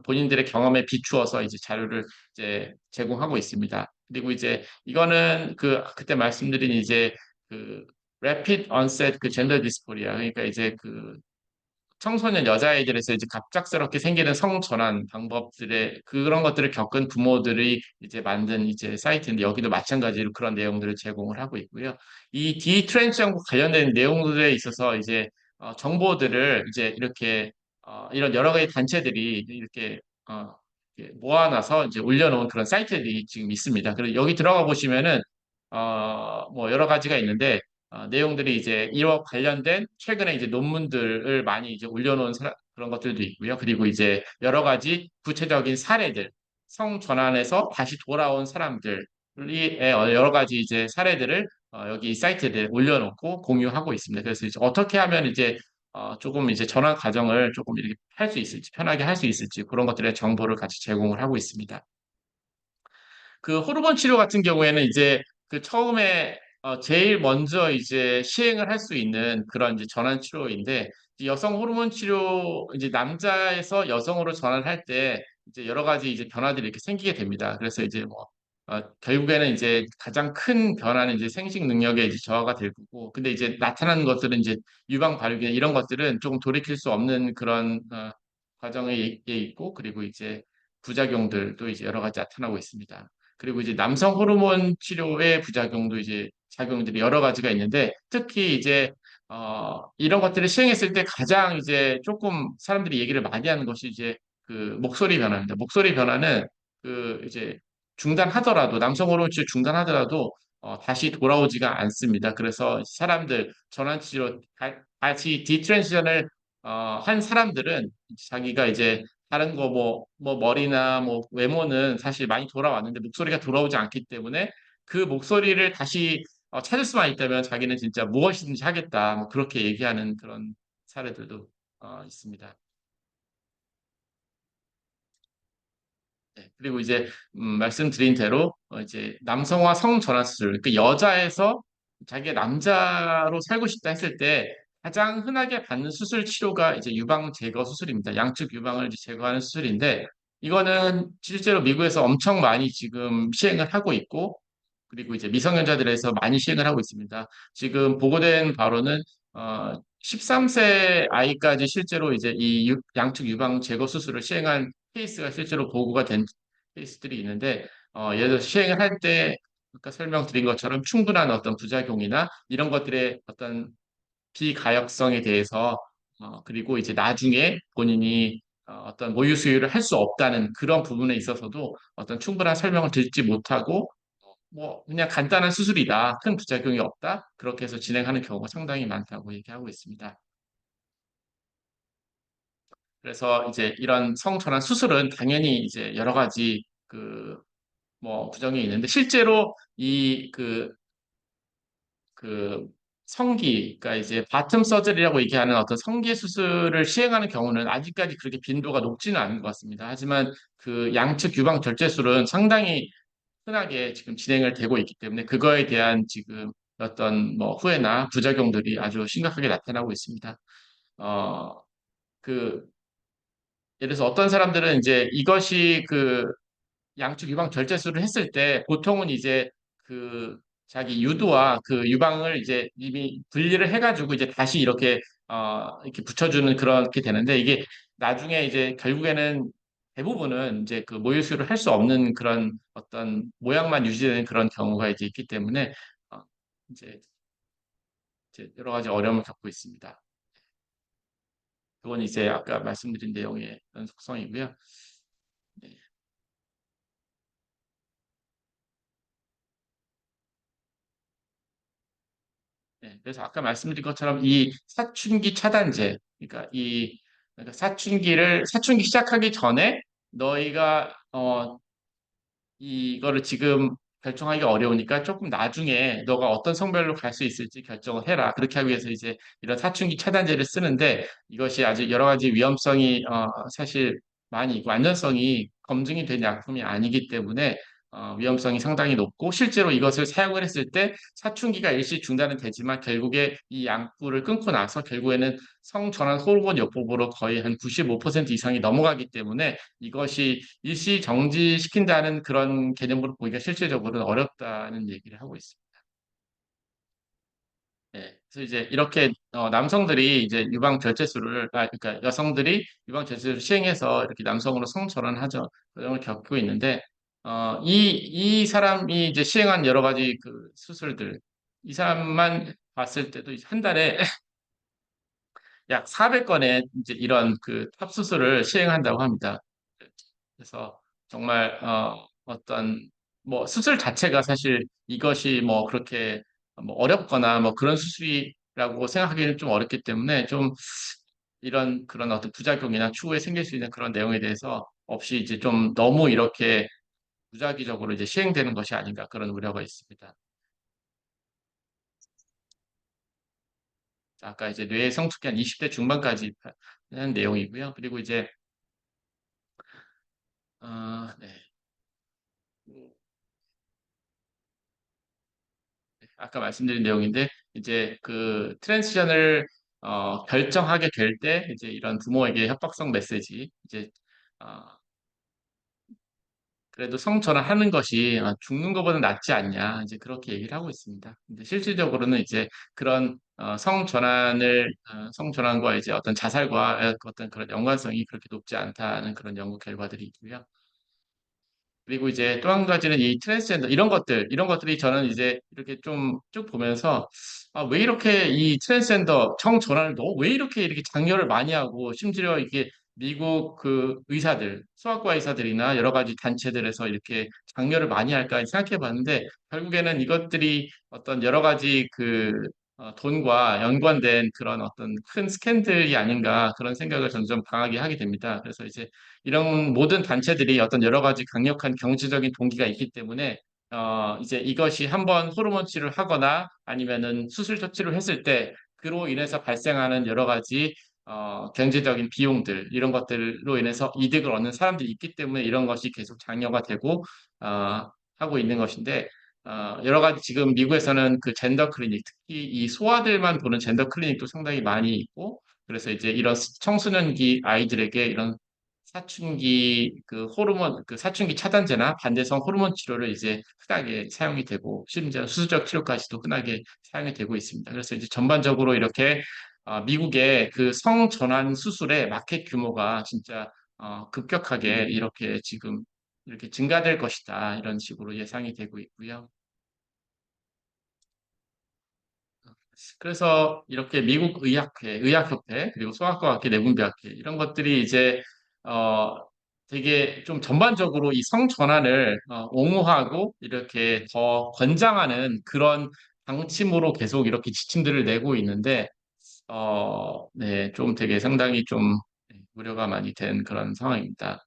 본인들의 경험에 비추어서 이제 자료를 이제 제공하고 있습니다. 그리고 이제 이거는 그때 말씀드린 이제 그 rapid onset 그 젠더 디스포리아 그러니까 이제 그 청소년 여자아이들에서 이제 갑작스럽게 생기는 성전환 방법들의 그런 것들을 겪은 부모들이 이제 만든 이제 사이트인데 여기도 마찬가지로 그런 내용들을 제공을 하고 있고요. 이 디트랜지션과 관련된 내용들에 있어서 이제 정보들을 이제 이렇게 이런 여러 가지 단체들이 어, 이렇게 모아놔서 이제 올려놓은 그런 사이트들이 지금 있습니다. 그래서 여기 들어가 보시면은 뭐 여러 가지가 있는데 내용들이 이제 이와 관련된 최근에 이제 논문들을 많이 이제 올려놓은 그런 것들도 있고요. 그리고 이제 여러 가지 구체적인 사례들, 성전환에서 다시 돌아온 사람들이 여러 가지 이제 사례들을 여기 이 사이트에 올려놓고 공유하고 있습니다. 그래서 이제 어떻게 하면 이제 조금 이제 전환 과정을 조금 이렇게 할 수 있을지, 편하게 할 수 있을지 그런 것들의 정보를 같이 제공을 하고 있습니다. 그 호르몬 치료 같은 경우에는 이제 그 처음에 제일 먼저 이제 시행을 할 수 있는 그런 이제 전환 치료인데 이제 여성 호르몬 치료 이제 남자에서 여성으로 전환할 때 이제 여러 가지 이제 변화들이 이렇게 생기게 됩니다. 그래서 이제 결국에는 이제 가장 큰 변화는 이제 생식 능력에 이제 저하가 될 거고 근데 이제 나타나는 것들은 이제 유방 발육이나 이런 것들은 조금 돌이킬 수 없는 그런 과정에 있고 그리고 이제 부작용들도 이제 여러 가지 나타나고 있습니다. 그리고 이제 남성 호르몬 치료의 부작용도 이제 작용들이 여러 가지가 있는데 특히 이제 이런 것들을 시행했을 때 가장 이제 조금 사람들이 얘기를 많이 하는 것이 이제 그 목소리 변화입니다. 목소리 변화는 이제 중단하더라도 남성 호르몬 치료 중단하더라도 다시 돌아오지가 않습니다. 그래서 사람들 전환 치료 다시 디트랜지션을 한 사람들은 자기가 이제 다른 거 머리나 뭐 외모는 사실 많이 돌아왔는데 목소리가 돌아오지 않기 때문에 그 목소리를 다시 찾을 수만 있다면 자기는 진짜 무엇이든지 하겠다. 뭐 그렇게 얘기하는 그런 사례들도 있습니다. 네, 그리고 이제 말씀드린 대로 이제 남성화 성전환 수술, 그 여자에서 자기가 남자로 살고 싶다 했을 때 가장 흔하게 받는 수술 치료가 이제 유방 제거 수술입니다. 양측 유방을 이제 제거하는 수술인데 이거는 실제로 미국에서 엄청 많이 지금 시행을 하고 있고, 그리고 이제 미성년자들에서 많이 시행을 하고 있습니다. 지금 보고된 바로는 13세 아이까지 실제로 이제 이 양측 유방 제거 수술을 시행한 케이스가 실제로 보고가 된 케이스들이 있는데, 예를 들어 시행을 할 때 아까 설명드린 것처럼 충분한 어떤 부작용이나 이런 것들의 어떤 비가역성에 대해서 그리고 이제 나중에 본인이 어떤 모유 수유를 할 수 없다는 그런 부분에 있어서도 어떤 충분한 설명을 듣지 못하고 뭐 그냥 간단한 수술이다, 큰 부작용이 없다 그렇게 해서 진행하는 경우가 상당히 많다고 얘기하고 있습니다. 그래서 이제 이런 성전환 수술은 당연히 이제 여러 가지 그 뭐 부정이 있는데 실제로 그 성기, 그러니까 이제 바텀 서저리라고 얘기하는 어떤 성기 수술을 시행하는 경우는 아직까지 그렇게 빈도가 높지는 않은 것 같습니다. 하지만 그 양측 유방 절제술은 상당히 흔하게 지금 진행을 되고 있기 때문에 그거에 대한 지금 어떤 뭐 후회나 부작용들이 아주 심각하게 나타나고 있습니다. 어, 그 예를 들어서 어떤 사람들은 이제 이것이 그 양쪽 유방 절제술을 했을 때 보통은 이제 그 자기 유두와 그 유방을 이제 이미 분리를 해가지고 이제 다시 이렇게 붙여주는 그렇게 되는데 이게 나중에 이제 결국에는 대부분은 이제 그 모유수유를 할 수 없는 그런 어떤 모양만 유지되는 그런 경우가 이제 있기 때문에 어, 이제, 이제 여러 가지 어려움을 겪고 있습니다. 그건 이제 아까 말씀드린 내용의 그런 속성이고요. 네. 네, 그래서 아까 말씀드린 것처럼 이 사춘기 차단제, 그러니까 사춘기 시작하기 전에 너희가 이거를 지금 결정하기가 어려우니까 조금 나중에 너가 어떤 성별로 갈 수 있을지 결정을 해라. 그렇게 하기 위해서 이제 이런 사춘기 차단제를 쓰는데 이것이 아직 여러 가지 위험성이 사실 많이 있고 안전성이 검증이 된 약품이 아니기 때문에 위험성이 상당히 높고 실제로 이것을 사용을 했을 때 사춘기가 일시 중단은 되지만 결국에 이 양불을 끊고 나서 결국에는 성전환 호르몬 요법으로 거의 한 95% 이상이 넘어가기 때문에 이것이 일시 정지시킨다는 그런 개념으로 보기가 실질적으로는 어렵다는 얘기를 하고 있습니다. 네. 그래서 이제 이렇게 남성들이 이제 유방 절제술을 그러니까 여성들이 유방 절제술을 시행해서 이렇게 남성으로 성전환하죠. 그런 걸 겪고 있는데 이 사람이 이제 시행한 여러 가지 그 수술들 이 사람만 봤을 때도 이제 한 달에 약 400건의 이제 이런 그 탑수술을 시행한다고 합니다. 그래서 정말 어떤 뭐 수술 자체가 사실 이것이 뭐 그렇게 뭐 어렵거나 뭐 그런 수술이라고 생각하기는 좀 어렵기 때문에 좀 이런 그런 어떤 부작용이나 추후에 생길 수 있는 그런 내용에 대해서 없이 이제 좀 너무 이렇게 무작위적으로 이제 시행되는 것이 아닌가 그런 우려가 있습니다. 아까 이제 뇌 성숙기 한 20대 중반까지 하는 내용이고요. 그리고 이제 네. 아까 말씀드린 내용인데 이제 그 트랜지션을 결정하게 될 때 이제 이런 부모에게 협박성 메시지 이제 어, 그래도 성전환하는 것이 죽는 것보다 낫지 않냐 이제 그렇게 얘기를 하고 있습니다. 근데 실질적으로는 이제 그런 성전환과 이제 어떤 자살과 어떤 그런 연관성이 그렇게 높지 않다는 그런 연구 결과들이 있고요. 그리고 이제 또 한 가지는 이 트랜스젠더 이런 것들이 저는 이제 이렇게 좀 쭉 보면서 왜 이렇게 이 트랜스젠더 성전환을 왜 이렇게 장려를 많이 하고 심지어 이게 미국 그 소아과 의사들이나 여러 가지 단체들에서 이렇게 장려를 많이 할까 생각해 봤는데 결국에는 이것들이 어떤 여러 가지 돈과 연관된 그런 어떤 큰 스캔들이 아닌가 그런 생각을 점점 강하게 하게 됩니다. 그래서 이제 이런 모든 단체들이 어떤 여러 가지 강력한 경제적인 동기가 있기 때문에 이제 이것이 한번 호르몬 치료를 하거나 아니면은 수술 처치를 했을 때 그로 인해서 발생하는 여러 가지 경제적인 비용들 이런 것들로 인해서 이득을 얻는 사람들이 있기 때문에 이런 것이 계속 장려가 되고 하고 있는 것인데 여러 가지 지금 미국에서는 그 젠더 클리닉 특히 이 소아들만 보는 젠더 클리닉도 상당히 많이 있고 그래서 이제 이런 청소년기 아이들에게 이런 사춘기 그 호르몬 그 사춘기 차단제나 반대성 호르몬 치료를 이제 흔하게 사용이 되고 심지어 수술적 치료까지도 흔하게 사용이 되고 있습니다. 그래서 이제 전반적으로 이렇게 미국의 그 성전환 수술의 마켓 규모가 진짜 급격하게 이렇게 지금 이렇게 증가될 것이다. 이런 식으로 예상이 되고 있고요. 그래서 이렇게 미국 의학회, 의학협회, 그리고 소아과학회, 내분비학회 이런 것들이 이제 어 되게 좀 전반적으로 이 성전환을 옹호하고 이렇게 더 권장하는 그런 방침으로 계속 이렇게 지침들을 내고 있는데 네, 좀 되게 상당히 좀 우려가 많이 된 그런 상황입니다.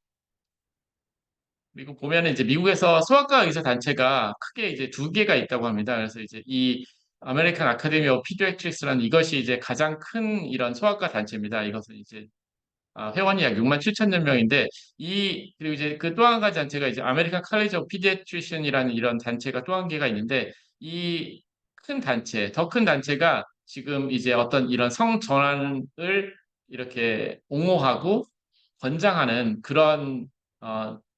그리고 보면은 이제 미국에서 소아과 의사 단체가 크게 이제 두 개가 있다고 합니다. 그래서 이제 이 아메리칸 아카데미 오브 피디애트릭스라는 이것이 이제 가장 큰 이런 소아과 단체입니다. 이것은 이제 회원이 약 6만 7천여 명인데 그리고 이제 그 또 한 가지 단체가 이제 아메리칸 칼리지 오브 피디애트리션이라는 이런 단체가 또 한 개가 있는데 이 큰 단체, 더 큰 단체가 지금 이제 어떤 이런 성전환을 이렇게 옹호하고 권장하는 그런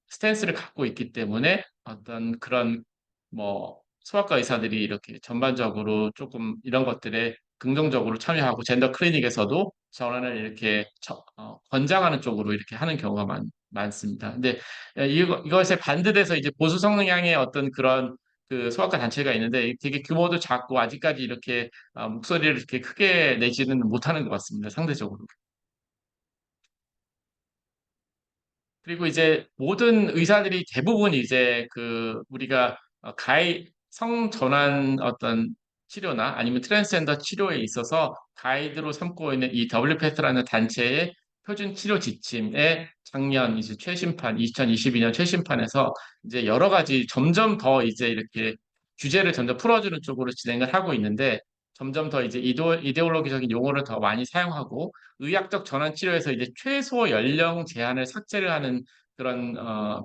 스탠스를 갖고 있기 때문에 어떤 그런 뭐 소아과 의사들이 이렇게 전반적으로 조금 이런 것들에 긍정적으로 참여하고 젠더 클리닉에서도 전환을 이렇게 권장하는 쪽으로 이렇게 하는 경우가 많습니다. 근데 이것에 반대돼서 이제 보수 성향의 어떤 그런 그 소아과 단체가 있는데 되게 규모도 작고 아직까지 이렇게 목소리를 이렇게 크게 내지는 못하는 것 같습니다. 상대적으로. 그리고 이제 모든 의사들이 대부분 이제 그 우리가 성전환 어떤 치료나 아니면 트랜스젠더 치료에 있어서 가이드로 삼고 있는 이 WPATH라는 단체의 표준 치료 지침에 작년 이제 최신판 2022년 최신판에서 이제 여러 가지 점점 더 이제 이렇게 규제를 점점 풀어주는 쪽으로 진행을 하고 있는데 점점 더 이제 이데올로기적인 용어를 더 많이 사용하고 의학적 전환 치료에서 이제 최소 연령 제한을 삭제를 하는 그런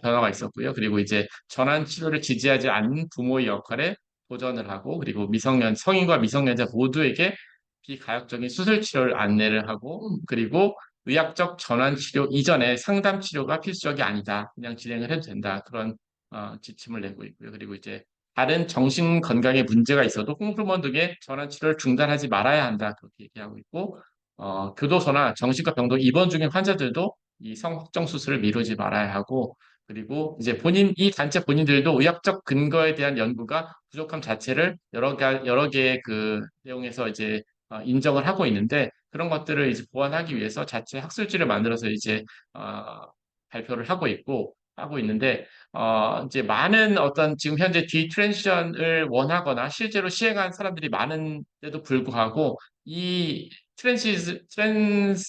변화가 있었고요. 그리고 이제 전환 치료를 지지하지 않는 부모의 역할에 도전을 하고 그리고 성인과 미성년자 모두에게 비가역적인 수술 치료를 안내를 하고 그리고 의학적 전환 치료 이전에 상담 치료가 필수적이 아니다. 그냥 진행을 해도 된다. 그런 지침을 내고 있고요. 그리고 이제 다른 정신 건강에 문제가 있어도 호르몬 등의 전환 치료를 중단하지 말아야 한다. 그렇게 얘기하고 있고 교도소나 정신과 병동 입원 중인 환자들도 이 성확정 수술을 미루지 말아야 하고 그리고 이제 이 단체 본인들도 의학적 근거에 대한 연구가 부족함 자체를 여러 개의 그 내용에서 이제 인정을 하고 있는데 그런 것들을 이제 보완하기 위해서 자체 학술지를 만들어서 이제 발표를 하고 있는데 이제 많은 어떤 지금 현재 디트랜지션을 원하거나 실제로 시행한 사람들이 많은데도 불구하고 이 트랜스젠더에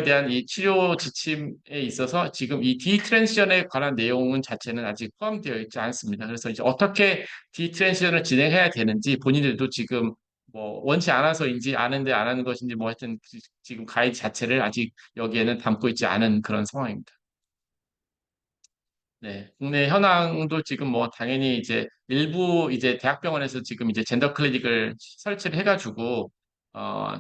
대한 이 치료 지침에 있어서 지금 이 디트랜지션에 관한 내용은 자체는 아직 포함되어 있지 않습니다. 그래서 이제 어떻게 디트랜지션을 진행해야 되는지 본인들도 지금 뭐 원치 않아서인지 아는데 안 하는 것인지 뭐 하여튼 지금 가이드 자체를 아직 여기에는 담고 있지 않은 그런 상황입니다. 네, 국내 현황도 지금 뭐 당연히 이제 일부 이제 대학병원에서 지금 이제 젠더 클리닉을 설치를 해가지고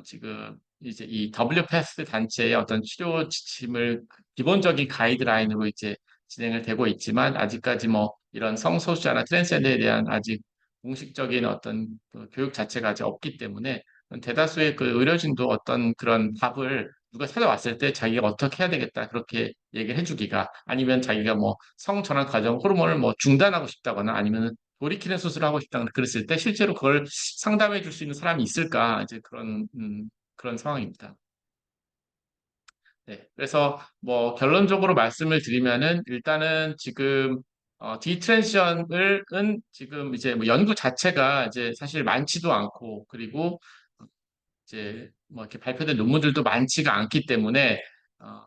지금 이제 이 WPATH 단체의 어떤 치료 지침을 기본적인 가이드라인으로 이제 진행을 되고 있지만 아직까지 뭐 이런 성소수자나 트랜스젠더에 대한 아직 공식적인 어떤 그 교육 자체가 아직 없기 때문에 대다수의 그 의료진도 어떤 그런 답을 누가 찾아왔을 때 자기가 어떻게 해야 되겠다 그렇게 얘기를 해주기가 아니면 자기가 뭐 성전환 과정 호르몬을 뭐 중단하고 싶다거나 아니면 돌이키는 수술을 하고 싶다거나 그랬을 때 실제로 그걸 상담해 줄 수 있는 사람이 있을까 이제 그런 상황입니다. 네. 그래서 뭐 결론적으로 말씀을 드리면은 일단은 지금 디트랜지션은 지금 이제 뭐 연구 자체가 이제 사실 많지도 않고 그리고 이제 뭐 이렇게 발표된 논문들도 많지가 않기 때문에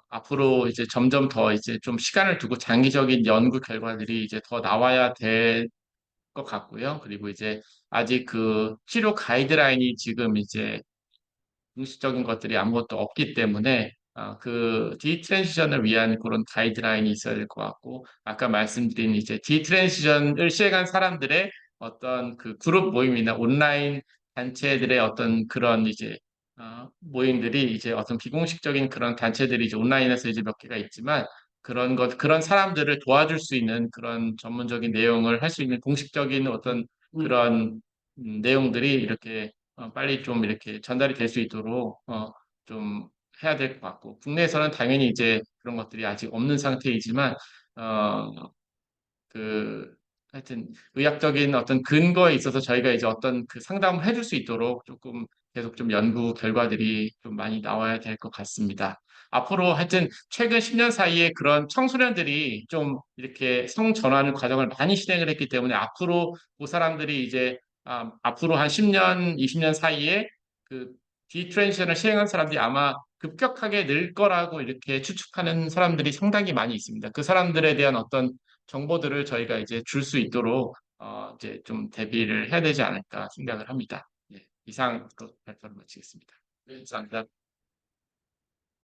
앞으로 이제 점점 더 이제 좀 시간을 두고 장기적인 연구 결과들이 이제 더 나와야 될 것 같고요. 그리고 이제 아직 그 치료 가이드라인이 지금 이제 공식적인 것들이 아무것도 없기 때문에 그 디트랜지션을 위한 그런 가이드라인이 있어야 될 것 같고 아까 말씀드린 이제 디트랜지션을 시행한 사람들의 어떤 그 그룹 모임이나 온라인 단체들의 어떤 그런 이제 모임들이 이제 어떤 비공식적인 그런 단체들이 이제 온라인에서 이제 몇 개가 있지만 그런 사람들을 도와줄 수 있는 그런 전문적인 내용을 할 수 있는 공식적인 어떤 그런 내용들이 이렇게 빨리 좀 이렇게 전달이 될 수 있도록 좀 해야 될 것 같고 국내에서는 당연히 이제 그런 것들이 아직 없는 상태이지만 어, 그 하여튼 의학적인 어떤 근거에 있어서 저희가 이제 어떤 그 상담을 해줄 수 있도록 조금 계속 좀 연구 결과들이 좀 많이 나와야 될 것 같습니다. 앞으로 하여튼 최근 10년 사이에 그런 청소년들이 좀 이렇게 성전환 과정을 많이 실행을 했기 때문에 앞으로 그 사람들이 이제 앞으로 한 10년, 20년 사이에 그 디트랜지션을 시행한 사람들이 아마 급격하게 늘 거라고 이렇게 추측하는 사람들이 상당히 많이 있습니다. 그 사람들에 대한 어떤 정보들을 저희가 이제 줄 수 있도록 이제 좀 대비를 해야 되지 않을까 생각을 합니다. 예, 이상 발표를 마치겠습니다. 네, 감사합니다.